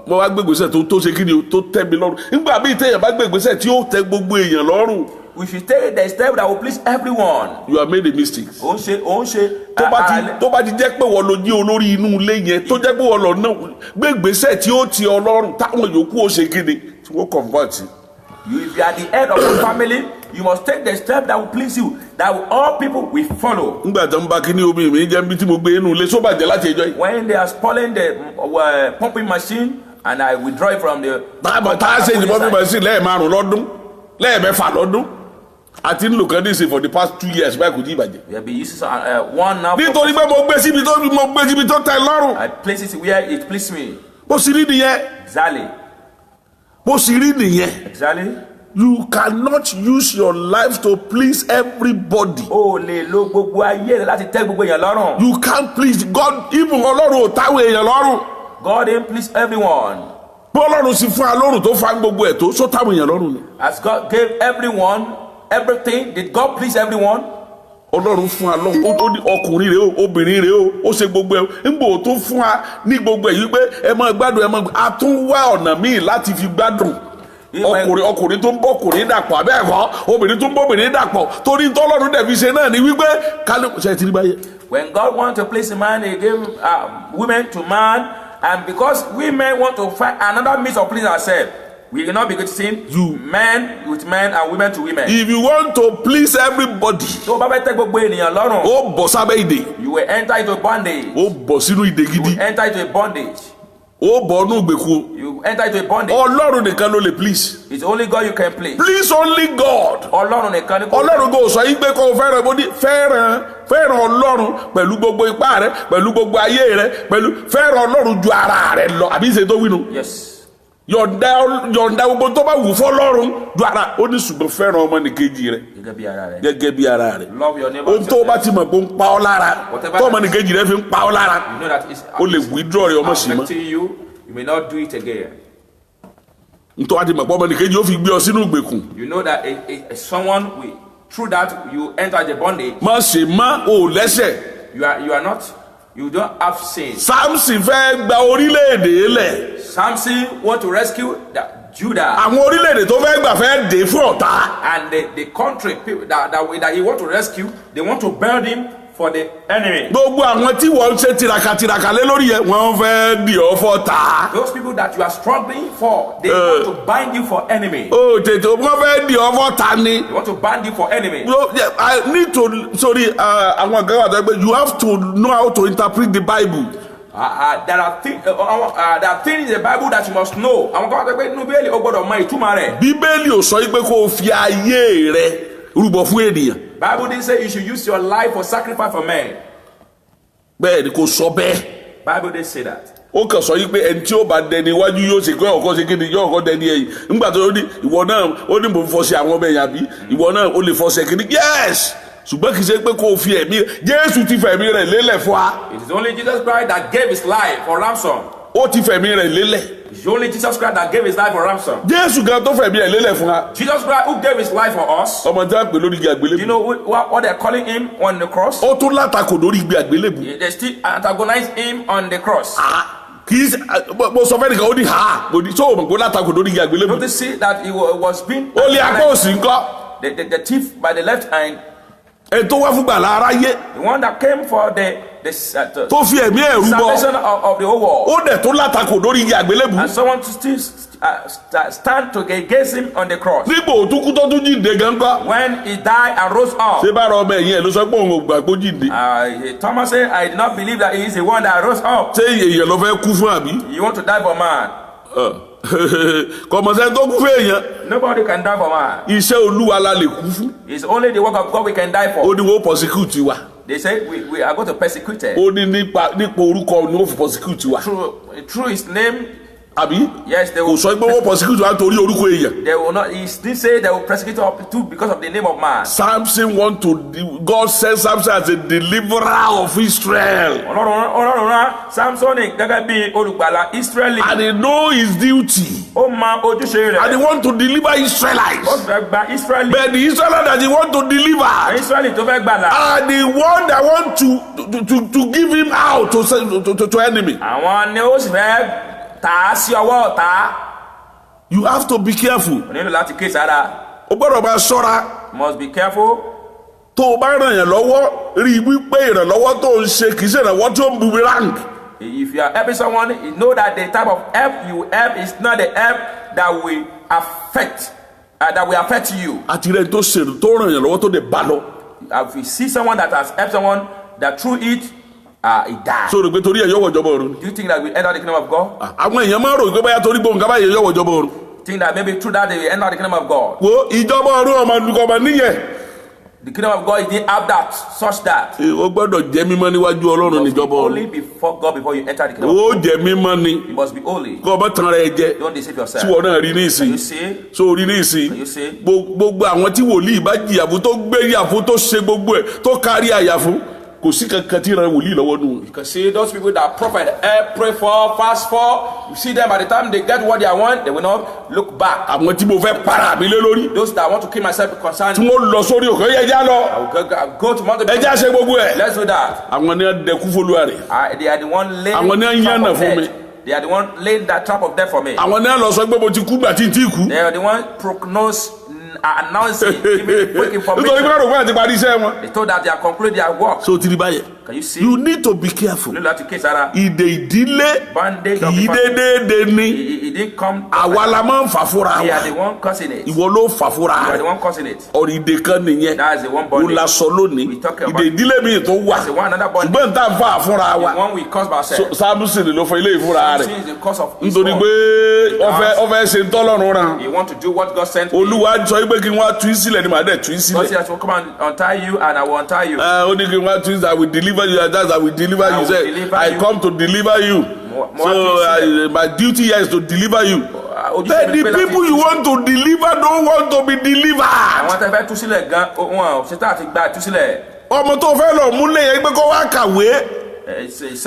mo wá gbégbèsè tó ṣe kí ni o tó tẹ́ mi lọ́rùn nígbà bíi téèyàn bá gbégbèsè tí ó tẹ́ gbogbo èèyàn lọ́rùn We should take the step that will please everyone. you have made a mistake. Ó ń ṣe. tó bá ti jẹ́ pé wọ́n lo jí olórí inú ilé yẹn tó jẹ́ pé wọ́n lọ náà gbégbèsè tí ó ti ọlọ́run táwọn yòókù ó ṣe kíni tí wọ́n convert. If you are the head of the family, you must take the step that will please you, that all people will follow. nígbà tó ń bá kíní omi mi jẹ́ bí tí mo gbé inú ilé só bàjẹ́ láti ẹjọ́ yìí. When they are spoiling the pumping machine and I withdraw it from the. tá a ṣe ìdìbò bí mo sì lẹ́ẹ̀márùn lọ́dún lẹ́ẹ̀mẹ́fà lọ́dún àti nílò kan ní ìsìn for the past 2 years báyìí kò tí ì bàjẹ́. We have been using one now. nítorí pé mo gbé síbi tó tẹ́ lọ́rùn. I place it where it please me. bó sì rí nìyẹn. Exactly. bó sì rí nìyẹn. Exactly. you cannot use your life to please everybody. O lè lo gbogbo ayé rẹ láti tẹ́ gbogbo èèyàn lọ́rùn. you can't please God even ọlọ́run ò táwọn èèyàn lọ́rùn. God didn't please everyone. bó ọlọ́run sì fún alọ́run tó fa gbogbo ẹ̀ tó sọ táwọn èèyàn lọ́rùn ni. As God gave everyone everything, did God please everyone? ọlọ́run fún alọ́run ó ní ọkùnrin rèé o obìnrin rèé o ó ṣe gbogbo ẹ̀ nígbò tó fún wa ní gbogbo ẹ̀ yìí pé ẹ máa gbádùn ẹ máa a tún wá ọ̀nà míì láti fi gbádùn. ọkùnrin tó ń bọ́ ọkùnrin dàpọ̀ abẹ́ẹ̀kọ́ obìnrin tó ń bọ́ obìnrin dàpọ̀ torí tọ́lọ́run dẹ̀ fi ṣe náà ni wípé ṣe ti rí báyẹn. When God wants to place a man, He gave women to man, and because women want to find another means of pleasing ourselves, we will not be going to sin. Men with men and women to women. If you want to please everybody, tó bá fẹ́ tẹ́ gbogbo ènìyàn lọ́rùn, ó bọ̀ sábẹ́ ìdè. you will enter into bondage. ó bọ̀ sínú ìdè You gidi. will enter into a bondage. ó bọ̀ ọ́nú ìgbèkùn. You will enter into a bondage. Ọlọ́run nìkan ló lè please. It's only God you can please. Please only God. Ọlọ́run nìkan ni kò. Ọlọ́run kò sọ yín pé kó o fẹ́ràn bó ní fẹ́ràn Ọlọ́run pẹ̀lú gbogbo ipá rẹ pẹ̀lú gbogbo ayé rẹ pẹ̀lú fẹ́ràn Ọlọ́run ju ara rẹ lọ àbí ṣe tó wí nu. Yes. Yọ̀ǹda gbogbo tó bá wù fọ́lọ́run ju ara ó ní ṣùgbọ́n fẹ́ràn ọmọnìkejì rẹ Gẹ́gẹ́ bí ara rẹ. gẹ́gẹ́ bí ara rẹ. Love your neighbor. Ohun tó o bá ti mọ̀ pé ó ń pa ọ́ lára tó ọmọnìkejì rẹ fi ń pa ọ́ lára You know that it's ó lè withdraw rẹ ọmọ sí mọ́. affecting you. You may not do it again. Nítorí wá ti mọ̀ pé ọmọnìkejì ó fi gbé ọ sínú ìgbèkùn. You know that someone will, through that you enter the bondage. Má ṣe má o lẹ́sẹ̀. You are not. You don't have sin. Samson fẹ́ gba orílẹ̀-èdè lẹ̀. Samson want to rescue Judah. Àwọn orílẹ̀-èdè tó fẹ́ gbà fẹ́ dé fún ọ̀tá. And the country people that he want to rescue, they want to build him for the enemy. Gbogbo àwọn tí wọ́n ń ṣe tìràkàtìràkà lé lórí yẹn wọ́n fẹ́ dì ọ́ fọ́tá. Those people that you are struggling for, they want to bind you for enemy. O tètè wọ́n fẹ́ dì ọ́ fọ́tá ni. They want to bind you for enemy. I need to àwọn àgbẹ̀ wà tó pé you have to know how to interpret the Bible. There are things in the Bible that you must know. Àwọn kan wá sọ pé nínú Bíbélì o gbọ́dọ̀ mọ ìtumọ̀ rẹ̀. Bíbélì ò sọ pé kó o fi ayé rẹ rúbọ fún ènìyàn. Bible didn't say you should use your life for sacrifice for men. Bẹ́ẹ̀ ni kò sọ bẹ́ẹ̀. Bible didn't say that. Ó kàn sọ yí pé ẹni tí ó bá dẹni iwájú yóò ṣe kí ọkọ ṣe kíni yóò kọ dẹni ẹ̀yìn nígbà tó ní ìwọ náà ó ní mò ń fọṣẹ àwọn ọmọ ẹ̀yà bí ìwọ náà ó lè fọṣẹ kíni yes ṣùgbọ́n kì í ṣe pé kó o fi ẹ̀mí Jésù ti fẹ̀mí rẹ̀ lélẹ̀ fún wa. It is only Jesus Christ that gave his life for ransom. Ó ti fẹ̀mí rẹ̀ lélẹ̀. It's only Jesus Christ that gave his life for ransom. Jésù gan tó fẹ̀mí rẹ̀ lélẹ̀ fún wa. Jesus Christ who gave his life for us. Ọmọ tí a pè lórí igi Do àgbélébùú. you know what they're calling him on the cross? Ó tún látakò lórí igi àgbélébùú. They still antagonize him on the cross. Kì í ṣe mo sọ fẹ́ nìkan ó ní ha mo ní tó o mọ̀ pé ó látakò lórí igi àgbélébùú. Don't you see that he was being Ó lé apá òsì ńkọ́. the thief by the left hand, Ẹni tó wá fún gbàlà aráyé the one that came for the tó fi ẹ̀mí ẹ̀ rúbọ. salvation of the whole world. Ó dẹ̀ tó látakò lórí igi àgbélébùú. And someone to still stand to against him on the cross. Nígbà òtúkú tó tún jíǹde gan kọ́. When he died and rose up, Ṣé bá ra ọmọ ẹ̀yìn ẹ̀ ló sọ pé òun ò gbà pé ó jíǹde? Thomas said, I did not believe that he is the one that rose up. Ṣé èèyàn ló fẹ́ kú fún àbí? You want to die for man? Kọ̀mọ̀sẹ́ tó kú fún èèyàn. Nobody can die for man. Iṣẹ́ Olúwa la lè kú fún. It's only the work of God we can die Ó for. ní wọ́n persecute wa. They say we are going to persecute him. Ó ní nípa orúkọ ni wọ́n fi persecute wa. Through his name, Àbí? yes, they Kò will. sọ pé wọ́n persecute wa nítorí orúkọ èèyàn. They will not. He didn't say they will persecute us too because of the name of man. Samson God sent Samson as a deliverer of Israel. Ọlọ́run rán Samsoni gẹ́gẹ́ bí olùgbàlà Israeli. And he know his duty. Ó mọ ojúṣe And he rẹ̀. want to deliver Ó Israelites. fẹ́ gba Israeli. But the Israelites that he want to deliver Israeli tó fẹ́ gbàlà. are the one that want to give him out to enemy. Àwọn ni ó sì fẹ́ tà á sí ọwọ́ ọ̀tá. You have to be careful. O nílò láti ké sára. O gbọ́dọ̀ máa ṣọ́ra. Must be careful. Tó o bá ràn yàn lọ́wọ́ rí i wípé ìrànlọ́wọ́ tó ń ṣe kì í ṣe ìrànwọ́ tó ń boomerang. If you are helping someone, you know that the type of help you help is not the help that will affect you. Àti rẹ̀ tó ṣèrò tó ràn yàn lọ́wọ́ tó dẹ̀ bá lọ. If you see someone that has helped someone that through it he died. So rò pé torí ẹ̀ yọ̀wọ̀ ìjọba ọ̀run. Do you think that we enter the kingdom of God? Àwọn èèyàn máa ń rò pé báyà torí gbòǹkà báyìí yọ̀wọ̀ ìjọba ọ̀run. Think that maybe through that they will enter the kingdom of God. Wo ìjọba ọ̀run ọmọ níyẹn. The kingdom of God is didn't have that, such that. O gbọ́dọ̀ jẹ́ mímọ́ níwájú Ọlọ́run You must be níjọba ọ̀run. holy before God before you enter the kingdom of O God. jẹ́ mímọ́ ni. You must be holy. Kọ́ ọmọ tan rẹ̀ jẹ. Don't deceive Tí yourself. wọ́n náà rí ní ìsìn. You see? So rí ní ìsìn. You see? Gbogbo àwọn tí wòlíì bá jìyà fún tó gbé yà fún tó ṣe gbogbo ẹ̀ tó kárí àyà fún kò sí kankan tí ìran wòlíì lọ́wọ́ nù. You can see those people that prophet pray for, fast for. You see them by the time they get what they want, they will not look back. Àwọn tí mo fẹ́ para mi lé lórí. Those that want to kill myself concerned, Tí wọ́n lọ sórí òkè ẹja lọ. I will go to Mount. Ẹja ṣe gbogbo ẹ̀. Let's do that. Àwọn ni wọ́n dẹkú fólúwa rẹ̀. They are the one laying. Àwọn ni wọ́n yànnà fún mi. They are the one laying that trap of death for me. àwọn náà lọ sọ pé mo ti kú gbà tí n tí kú. They are the one announcing, giving quick nítorí pé information. àròkọ àti parí iṣẹ́ wọn. They told that they are concluded their work. so tiri báyẹn. Can you see? you need to be careful. Nílò láti kéésì ara. ìdè ìdílé Bondage of kì í the family. dédéédé ní. It didn't come. àwa la máa ń fà fúnra They wa. are the one causing it. You ìwọ ló fà fúnra are the rẹ. one causing it. ọ̀rọ̀ ìdè kan nìyẹn. That is the one ó bondage. la sọ lónìí. We talk about- ìdè ìdílé mi tó wà. That's the one another bondage. ṣùgbọ́n n ta ń fà fúnra The wa. one we caused by ourselves. Sámúsìn ló fọ ilé ìfúnra rẹ̀. Sin is the cause of his nítorí own. pé ọfẹ ṣe ń tọ́lọ́run ràn. You want to do what God sent me. olúwa sọ pé kí n wá tú í sílẹ̀ ni màá dẹ̀ tú í God sílẹ̀. says, I will come and untie you and I will untie you. ó ní kí n wá tú í sílẹ̀ I will deliver you and that's I will deliver I you. will He said deliver I you. come to deliver you. More So my duty here is to deliver you. ojúṣe But mi the pé láti people you want to deliver don't want to be delivered. àwọn tẹ́ fẹ́ tú sílẹ̀ gan wọn ṣetán àti gba tú sílẹ̀. ọmọ tó fẹ́ lọ múlẹ̀ yẹn pé kó wá kàwé.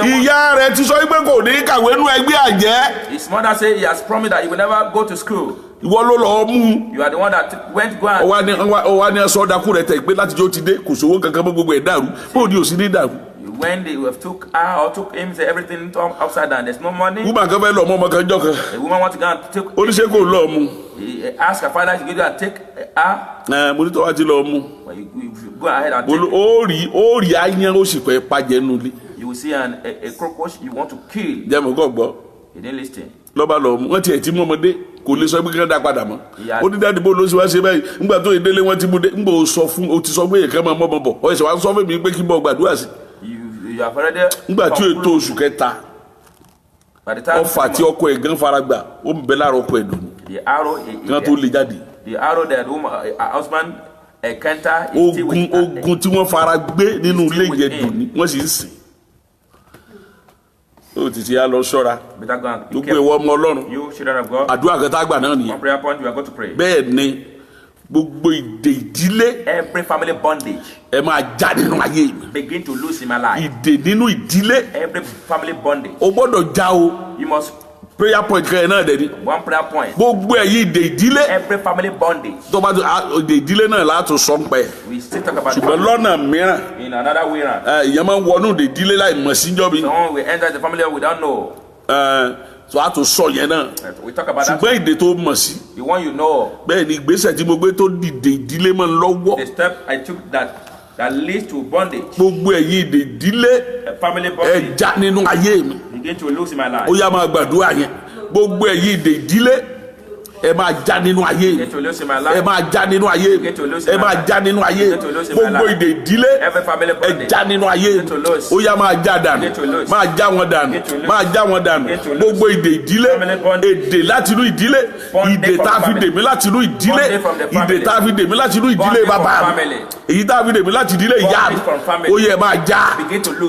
ìyá rẹ̀ ti sọ pé kò ní kàwé nú ẹgbẹ́ àjẹ́. His mother say he has promised that he will never go to school. ìwọ ló lọ mú. You are the one that went to go and. ọwọ́ ni ẹ̀sọ́ ọ̀dàkú rẹ̀ tẹ̀ pé láti jọ́ ti dé kò sówó kankan mọ́ gbogbo ẹ̀ dàrú bóò ni ò sí ní dàrú. When they have took her or took him, say everything upside down. There's no money. woman kan fẹ́ lọ ọmọ kan jọ kan. The woman want to go and take. oníṣẹ́ kò lọ mú. He ask her father to go and take her. mo ní tó wá ti lọ mú. Well, you go ahead and take. ó rí ayán ó sì pẹ́ pàjẹ́ nulẹ̀. You will see a cockroach you want to kill. jẹ́ mo kọ́ gbọ́. He didn't listen. lọ́ba lọ mú wọ́n tiẹ̀ ti mú ọmọdé kò lè sọ pé kí wọ́n dá padà mọ́. Ìyá- ó ní dáàdì bó ló ṣe wá ṣe báyìí nígbà tó ìdílé wọn ti mú dé nígbà ó sọ fún o ti sọ pé èèkàn máa mọ́ bọ̀ bọ̀ ọ̀yẹ̀sẹ̀ wá sọ fún mi pé kí n bọ̀ gbàdúrà sí. You have already. nígbà tí ó tó oṣù kẹta By the time ọfà tí ọkọ ẹ̀ gan fara gbà ó ń bẹ láàárọ̀ ọkọ ẹ̀ dùn the arrow, gan tó lè jáde. the arrow that the woman, her husband encounter is still with her. ogun tí wọ́n fara gbé nínú ilé with yẹn him. dùn ní wọ́n sì ń sìn. ó ti ṣe á lọ ṣọ́ra Better go and be gbogbo careful. ìwọ ọmọ ọlọ́run You children of God. àdúrà kan tá a gbà náà One nìyẹn. prayer point you are going to pray. bẹ́ẹ̀ ni gbogbo ìdè ìdílé Every family bondage ẹ máa já nínú ayé mi. begin to lose in my life. ìdè nínú ìdílé Every family bondage. o gbọ́dọ̀ já o You must prayer point kan yẹn náà dẹ̀ ni one prayer point. gbogbo ẹ̀yin ìdè ìdílé Every family bondage. tó bá tó ìdè ìdílé náà látò sọ ń pẹ́ We still talk about ṣùgbọ́n lọ́nà mìíràn in another way round. ìyẹn máa ń wọnú ìdè ìdílé láì mọ̀ síjọ́ mi Someone will enter the family we don't know. tó a tó sọ yẹn náà We talk about that. ṣùgbọ́n ìdè tó mọ̀ sí The one you know. bẹ́ẹ̀ ni ìgbésẹ̀ tí mo gbé tó dìde ìdílé mọ́ ń lọ́wọ́ The step I took that leads to bondage. gbogbo ẹ̀yin ìdè ìdílé A family ẹ bondage já nínú ayé mi begin to lose in my life. ó yá máa gbàdúrà yẹn gbogbo ẹ̀yin ìdè ìdílé ẹ máa já nínú ayé mi Begin to lose in my ẹ life. máa já nínú ayé mi ẹ máa já nínú ayé mi gbogbo ìdè ìdílé Every family ẹ bondage. já nínú ayé mi ó yá máa já dànù máa já wọn dànù máa já wọn dànù gbogbo ìdè ìdílé èdè láti inú ìdílé ìdè tá a fi dè mí láti inú ìdílé ìdè tá a fi dè mí láti inú ìdílé bàbá mi èyí tá a fi dè mí láti ìdílé ìyá mi ó yẹ máa já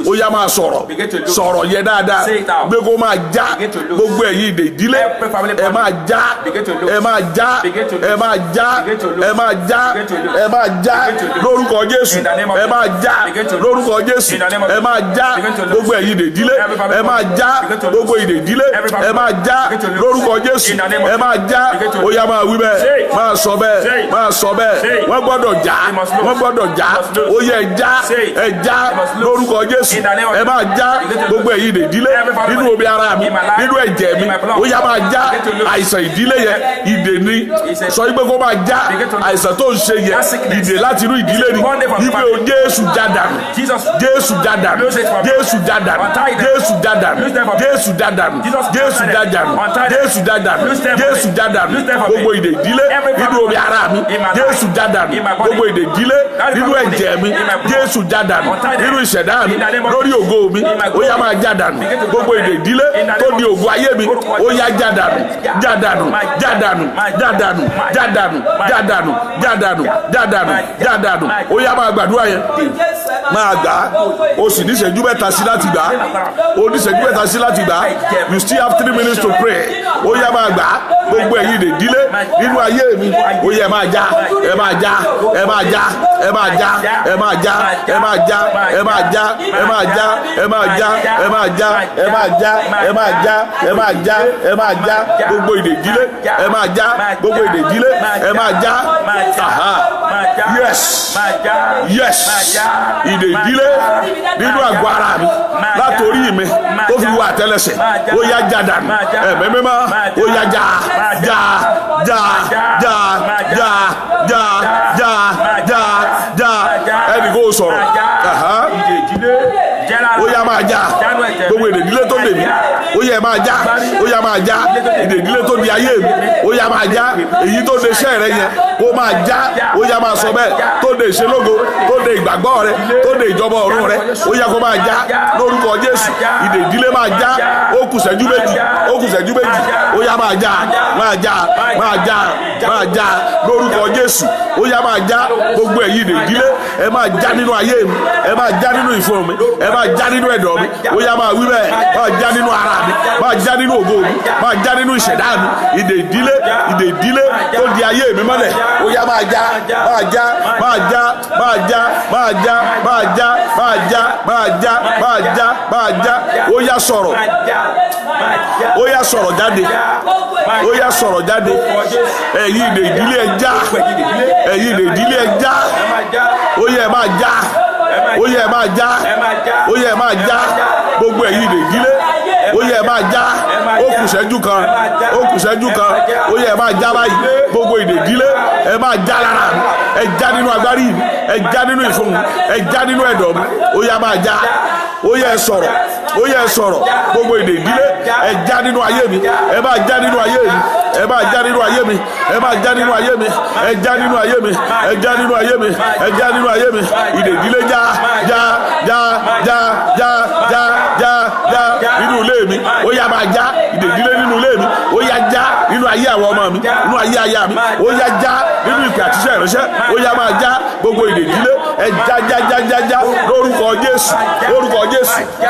ó yá máa sọ̀rọ̀ sọ̀rọ̀ yẹ dáadáa gbé kó máa já gbogbo ẹ̀yin ìdè ìdílé ẹ máa já ẹ máa já ẹ máa já ẹ máa já ẹ máa já lórúkọ Jésù ẹ máa já lórúkọ Jésù ẹ máa já gbogbo ẹ̀yin ìdè ìdílé ẹ máa já gbogbo ìdè ìdílé ẹ máa já lórúkọ Jésù ẹ máa já ó yá máa wí bẹ́ẹ̀ máa sọ bẹ́ẹ̀ máa sọ bẹ́ẹ̀ wọ́n gbọ́dọ̀ já wọ́n gbọ́dọ̀ já ó yẹ ẹ já lórúkọ Jésù ẹ máa já gbogbo ẹ̀yin ìdè ìdílé nínú omi ara mi nínú ẹ̀jẹ̀ mi ó yá máa já àìsàn ìdílé yẹn ìdè ni sọ wípé kó máa já àìsàn tó ń ṣe yẹn ìdè láti inú ìdílé ni wípé o Jésù já dànù Jésù já dànù Jésù já dànù Jésù já dànù Jésù já dànù Jésù já dànù Jésù já dànù Jésù já dànù gbogbo ìdè ìdílé nínú omi ara mi Jésù já dànù gbogbo ìdè ìdílé nínú ẹ̀jẹ̀ mi Jésù já dànù nínú ìṣẹ̀dá mi lórí ògo mi ó yá máa já dànù gbogbo ìdè ìdílé tó di ògo ayé mi ó yá já dànù já dànù já dànù já dànù já dànù já dànù já dànù já dànù já dànù ó yá máa gbàdúrà yẹn máa gbà á o sì ní ìṣẹ́jú mẹ́ta sí láti gbà á o ní ìṣẹ́jú mẹ́ta sí láti gbà á you still have 3 minutes to pray ó yá máa gbà á gbogbo ẹ̀yin ìdè ìdílé nínú ayé mi ó yẹ máa já ẹ máa já ẹ máa já ẹ máa já ẹ máa já ẹ máa já ẹ máa já ẹ máa já ẹ máa já ẹ máa já ẹ máa já ẹ máa já ẹ máa já ẹ máa já gbogbo ìdè ìdílé ẹ ẹ máa já gbogbo ìdè ìdílé ẹ máa já yes ìdè ìdílé nínú àgọ́ ara mi látòrí mi tó fi wọ àtẹ́lẹsẹ̀ ó yá já dànù ẹ̀mí mímọ́ ó yá já ẹnì kó sọ̀rọ̀ ó yá máa já gbogbo ìdè ìdílé tó lè mí ó yá máa já ó yá máa já ìdè ìdílé tó di ayé mi ó yá máa já èyí tó de iṣẹ́ rẹ yẹn ó máa já ó yá máa sọ bẹ́ẹ̀ tó de ìṣelógo tó de ìgbàgbọ́ rẹ tó de ìjọba ọ̀run rẹ ó yá kó máa já lórúkọ Jésù ìdè ìdílé máa já ó kù ṣẹ́jú méjì ó yá máa já lórúkọ Jésù ó yá máa já gbogbo èyí ìdè ìdílé ẹ máa já nínú ayé mi ẹ máa já nínú ìfun mi ẹ máa já nínú ẹ̀dọ̀ mi ó yá máa wí bẹ́ẹ̀ máa já nínú ara mi máa já nínú ògo mi máa já nínú ìṣẹ̀dá mi ìdè ìdílé tó di ayé mi mọ́lẹ̀ ó yá máa já ó yá sọ̀rọ̀ jáde ó yá sọ̀rọ̀ jáde ẹ̀yin ìdè ìdílé ẹ já ẹ̀yin ìdè ìdílé ẹ já ó yá ẹ máa já ó yá ẹ máa já ó yá ẹ máa já gbogbo ẹ̀yin ìdè ìdílé ó yá ẹ máa já ó kù ṣẹ́jú kan ó yá ẹ máa já báyìí gbogbo ìdè ìdílé ẹ máa já lára mi ẹ já nínú agbárí mi ẹ já nínú ìfun mi ẹ já nínú ẹ̀dọ̀ mi ó yá máa já ó yá ẹ sọ̀rọ̀ gbogbo ìdè ìdílé ẹ já nínú ayé mi ẹ máa já nínú ayé mi ẹ máa já nínú ayé mi ẹ máa já nínú ayé mi ẹ já nínú ayé mi ẹ já nínú ayé mi ẹ já nínú ayé mi ìdè ìdílé já nínú ilé mi ó yá máa já ìdè ìdílé nínú ilé mi ó yá já nínú ayé àwọn ọmọ mi nínú ayé aya mi ó yá já nínú ìpè àtiṣẹ́ ìránṣẹ́ ó yá máa já gbogbo ìdè ìdílé ẹ já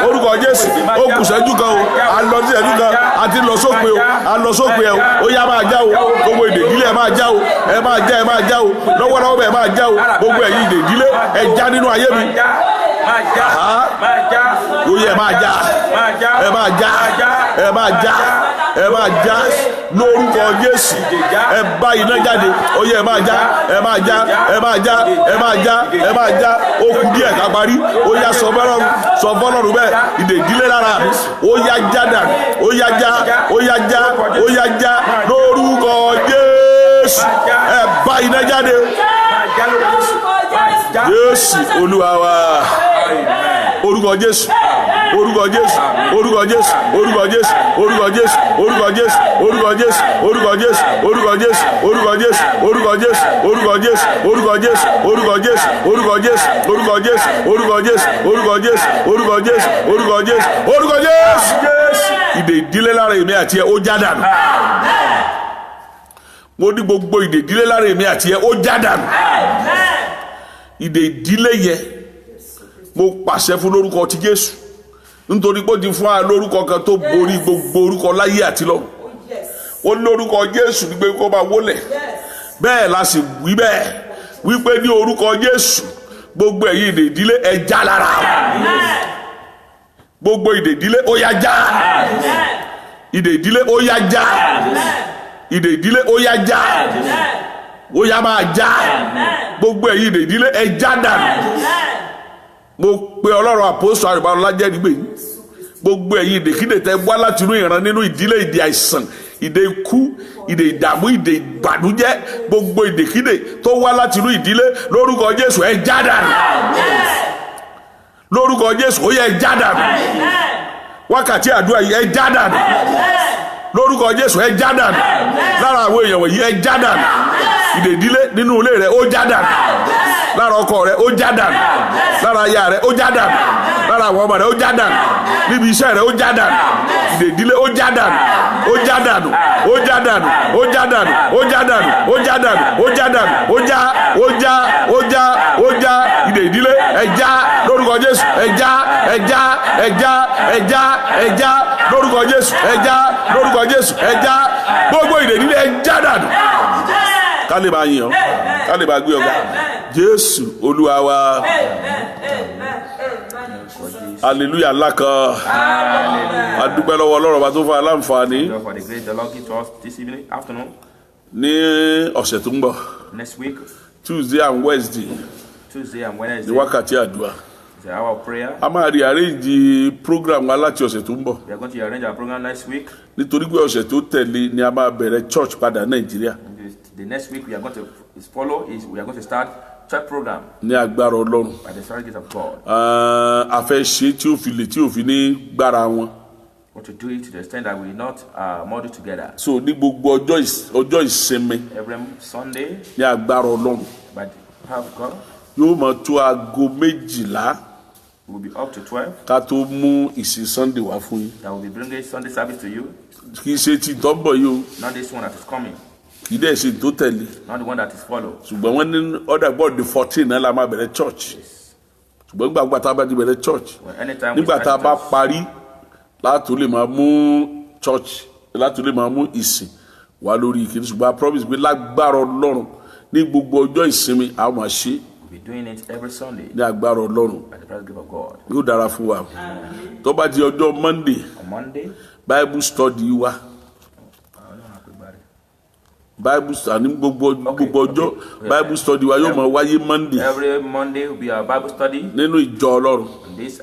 lórúkọ Jésù ó kù ṣẹ́jú kan o a lọ sí ṣẹ́jú kan a ti lọ sópin o ó yá máa já o gbogbo ìdè ìdílé ẹ máa já o ẹ máa já o lọ́wọ́lọ́wọ́ ẹ máa já o gbogbo ẹ̀yin ìdè ìdílé ẹ já nínú ayé mi ó yẹ ẹ máa já lórúkọ Jésù ẹ bá iná jáde ó yẹ ẹ máa já ó kù díẹ̀ ká parí ó yá sọ fọ́lọ́run bẹ́ẹ̀ ìdè ìdílé lára mi ó yá já dànù ó yá já lórúkọ Jésù ẹ bá iná jáde Jésù Olúwa wa orúkọ Jésù ìdè ìdílé lára èmi àti ẹ ó já dànù mo ní gbogbo ìdè ìdílé lára èmi àti ẹ ó já dànù ìdè ìdílé yẹ mo pàṣẹ fún lórúkọ ti Jésù nítorí pé ó ti fún wa lórúkọ kan tó borí gbogbo orúkọ láyé àti lọ́run ó lórúkọ Jésù wípé kó máa wólẹ̀ bẹ́ẹ̀ la sì wí bẹ́ẹ̀ wípé ní orúkọ Jésù gbogbo ẹ̀yin ìdè ìdílé ẹ já lára gbogbo ìdè ìdílé ó yá já ìdè ìdílé ó yá já ìdè ìdílé ó yá já ó yá máa já gbogbo ẹ̀yin ìdè ìdílé ẹ já dànù mo pe Ọlọ́run àpòsù àrùbáwọlá jẹ́ nígbè gbogbo ẹ̀yin ìdèkídè tẹ́ wá láti inú ìran nínú ìdílé ìdè àìsàn ìdè ikú ìdè ìdààmú ìdè ìbànújẹ́ gbogbo ìdèkídè tó wá láti inú ìdílé lórúkọ Jésù ẹ já dànù lórúkọ Jésù ó yẹ ẹ já dànù wákàtí àdúrà yìí ẹ já dànù lórúkọ Jésù ẹ já dànù lára àwọn èèyàn wọ̀nyí ẹ já dànù ìdè ìdílé nínú ilé rẹ ó já dànù lára ọkọ rẹ ó já dànù lára aya rẹ ó já dànù lára àwọn ọmọ rẹ ó já dànù níbi iṣẹ́ rẹ ó já dànù ìdè ìdílé ó já dànù ó já dànù ó já dànù ó já dànù ó já dànù ó já dànù ó já dànù ó já ìdè ìdílé ẹ já lórúkọ Jésù ẹ já lórúkọ Jésù ẹ já lórúkọ Jésù ẹ já gbogbo ìdè ìdílé ẹ já dànù ká lè máa yìn ọ́ ká lè máa gbé ọ̀gá Jésù Olúwa wa. is. hallelujah ńlá kan. Hallelujah. A dúpẹ́ lọ́wọ́ Ọlọ́run bá tó fún aláǹfààní Thank you for the grace the Lord gives to us this afternoon, ní ọ̀sẹ̀ tó ń bọ̀ next week, Tuesday and Wednesday Tuesday and ní Wednesday. wákàtí àdúrà. It's an hour of prayer. A máa rearrange program wa láti ọ̀sẹ̀ tó ń bọ̀ We are going to arrange our program next week. nítorí pé ọ̀sẹ̀ tó tẹ̀lé ni a máa bẹ̀rẹ̀ church padà Nàìjíríà The next week we are going to we are going to start church program ní agbára Ọlọ́run. by the Spirit of God. A fẹ́ ṣe tí ó fi lè tí ò fi ní gbára wọn. Want to do it to the extent that we not model together So ní gbogbo ọjọ́ ìsinmi every Sunday ní agbára Ọlọ́run by the power of God. yóò máa tó aago 12 We'll be up to 12. ká tó mú ìsìn Sunday wá fún yín. That will be bringing Sunday service to you. Kì í ṣe ti tọ́bọ̀ yìí o, Not this one that is coming, kì í dẹ̀ ṣe tó tẹ̀lé. not the one that is followed. Ṣùgbọ́n wọ́n ní ọ̀dà gbọ́dọ̀ 14 náà la máa bẹ̀rẹ̀ church. Ṣùgbọ́n nígbà tá a bá ti bẹ̀rẹ̀ church, Well, anytime we nígbà tá a start bá church, parí látò lè máa mú church látò lè máa mú ìsìn wá lórí ìkíni. Ṣùgbọ́n a promise pé lágbára Ọlọ́run ní gbogbo ọjọ́ ìsinmi a máa ṣe we'll be doing it every Sunday ní agbára Ọlọ́run. by the presence of God. Yóò dára fún wa. Tó bá di ọjọ́ Monday On Monday, Bible study wa Bible study gbogbo ọjọ́ Bible study wa yóò máa wáyé Monday every Monday will be our Bible study. nínú ìjọ Ọlọ́run. This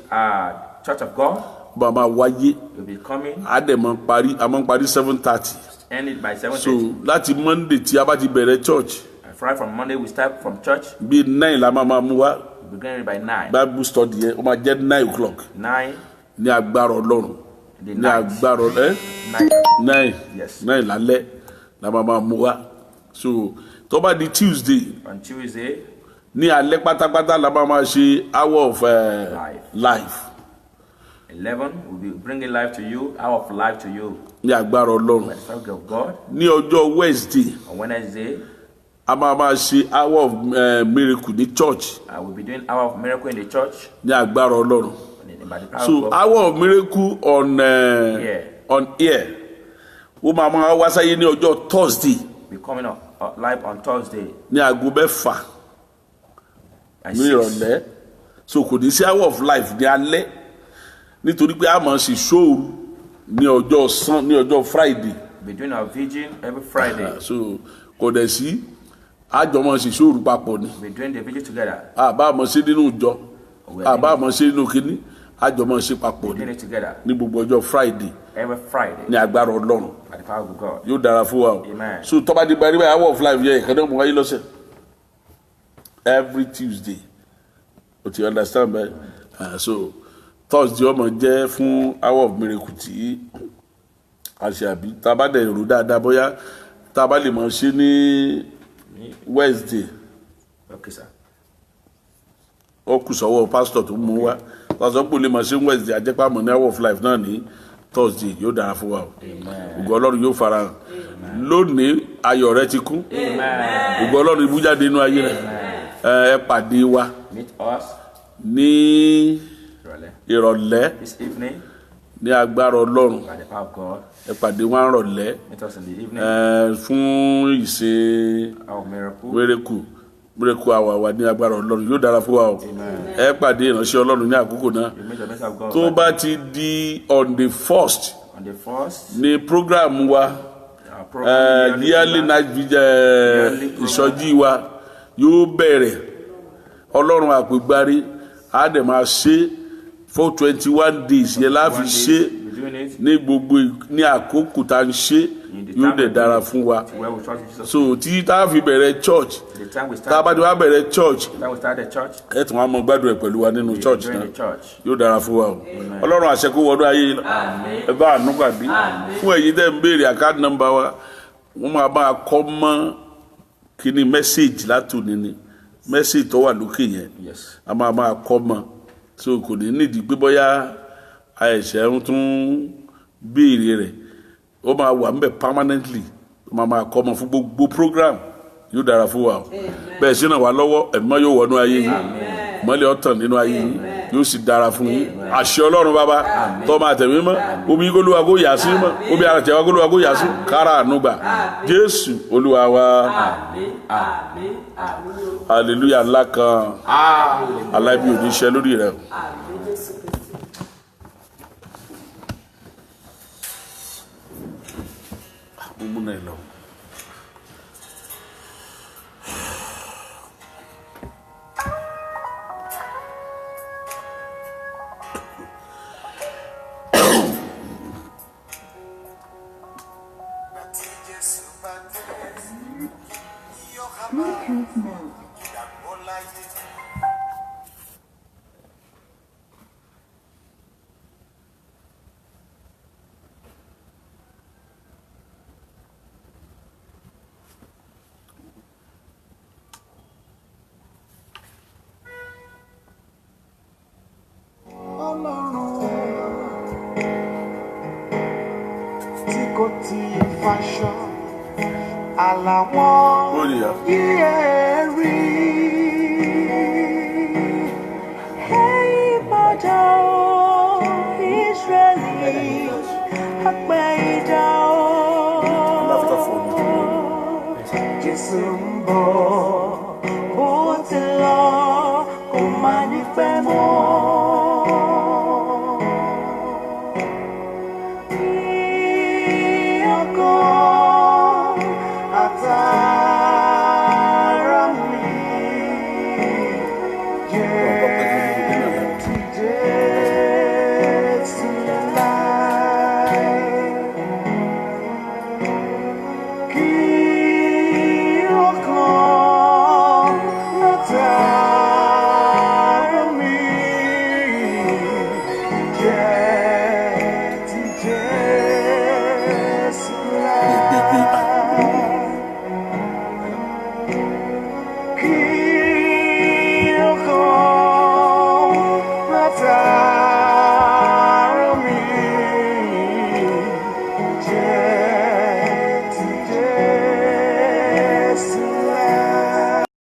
Church of God Bá máa wáyé will be coming, a dẹ̀ máa parí 7:30. ended by 7:30. So láti Monday tí a bá ti bẹ̀rẹ̀ church Friday from Monday we start from church. bíi 9 la máa mú wá We'll be going by 9. Bible study yẹn ó máa jẹ́ 9 o'clock 9, ní agbára Ọlọ́run the ní night. agbára 9. 9 Yes. 9 lálẹ́ la máa mú wá. So tó bá di Tuesday On Tuesday, ní alẹ́ pátápátá la máa ṣe hour of life 11, we'll be bringing life to you, hour of life to you ní agbára Ọlọ́run. by the Spirit of God. Ní ọjọ́ Wednesday On Wednesday, a máa ṣe hour of miracle ní church we'll be doing hour of miracle in the church ní agbára Ọlọ́run. by the power So of God. hour of miracle on air ó máa wá sáyé ní ọjọ́ Thursday We're coming up live on Thursday ní aago 6 by ní 6. ìrọ̀lẹ́. So kò ní sí hour of life ní alẹ́ nítorí pé a máa ṣe ṣóòru ní ọjọ́ Friday. We're doing our vigil every Friday. So kò dẹ̀ sí àjọ máa ṣe ṣóòru papọ̀ ni. We're doing the vigil together. Àbá àmọ́ ṣe nínú ìjọ àbá àmọ́ ṣe nínú kínní àjọ máa ṣe papọ̀ We're ni doing it together ní gbogbo ọjọ́ Friday every Friday ní agbára Ọlọ́run. by the power of God. Yóò dára fún wa o. Amen. So tọ́ba di bari báyìí hour of life yẹ ìkànnì ọmọ wáyé lọ́sẹ̀ every Tuesday o ti understand bẹ́ẹ̀. So Thursday ọmọ jẹ́ fún hour of miracle tí a ṣe àbí tába dẹ̀ rò dáadáa bóyá tába lè máa ṣe ní Wednesday Okay, sir. ó kù sọ́wọ́ pastor tó mú wá pásítọ̀ pò lè máa ṣe Wednesday àjẹpá mọ̀ ní hour of life náà ní Thursday yóò dára fún wa o. Ògo Ọlọ́run yóò fara hàn lónìí ayọ̀ rẹ ti kún. Ògo Ọlọ́run ibújáde inú ayé rẹ ẹ pàdé wa Meet us ní ìrọ̀lẹ́ this evening ní agbára Ọlọ́run. by the power of God. Ẹ pàdé wa rọ̀lẹ́ Meet us in the evening. fún ìṣe Our miracle. miracle àwa wa ní agbára Ọlọ́run yóò dára fún wa o. Ẹ pàdé ìránṣẹ́ Ọlọ́run ní àkókò náà. We meet the message of God. Tó bá ti di on the 1st On the 1st, ní program wa our program. yearly night vigil ìsọjí wa yóò bẹ̀rẹ̀ Ọlọ́run àpègbárí á dẹ̀ máa ṣe for 21 days yẹn láfi ṣe We're doing it ní gbogbo ní àkókò tá a ń ṣe yóò dẹ̀ dára fún wa. where we trust in Jesus. So tí tá a fi bẹ̀rẹ̀ church The time we tá a bá start, ti wá bẹ̀rẹ̀ church the time we start the church, ẹ tún wá mọ gbádùn ẹ̀ pẹ̀lú wa nínú church during náà the church. yóò dára fún wa o. Ọlọ́run àṣẹ kó wọnú ayé yìí ẹ bá àánú gbàgbé fún ẹ̀yin tẹ́ ń béèrè account number wa wọ́n máa bá a kọ́ mọ́ kíní message látòní ni message tó wà lókè yẹn Yes. a máa bá a kọ́ mọ́ so kò ní nídìí pé bóyá àìsàn ń tún béèrè rẹ̀ ó máa wà ń bẹ̀ permanently ó máa kọ́ mọ́ fún gbogbo program yóò dára fún wa o. Bẹ́ẹ̀ sí náà wà lọ́wọ́ ẹ̀mọ́ yóò wọnú ayé yìí mọ́lẹ̀ ọ̀tàn nínú ayé yìí yóò sì dára fún yín. Àṣẹ Ọlọ́run bàbá tó máa tẹ̀mí mọ́ omi Olúwa kó yà sí mọ́ omi ara tẹ̀wá Olúwa kó yà sí kára ànúgbà Jésù Olúwa wa. Hallelujah ńlá kan aláìbí òní iṣẹ́ lórí rẹ̀. múná ẹ lọ. Bluetooth mode. Tí kò tí ì faṣọ àlàwọ̀ Ó nìyà. yíyẹ rí. Hey, Bado, Israeli, Akbeidao. Laughter for me. Jésù ń bọ̀ Bó ti lọ, kò má ní pẹ́ mọ́. ọkàn àtàrà mi. Jẹ́ ti Jésù láì. Kí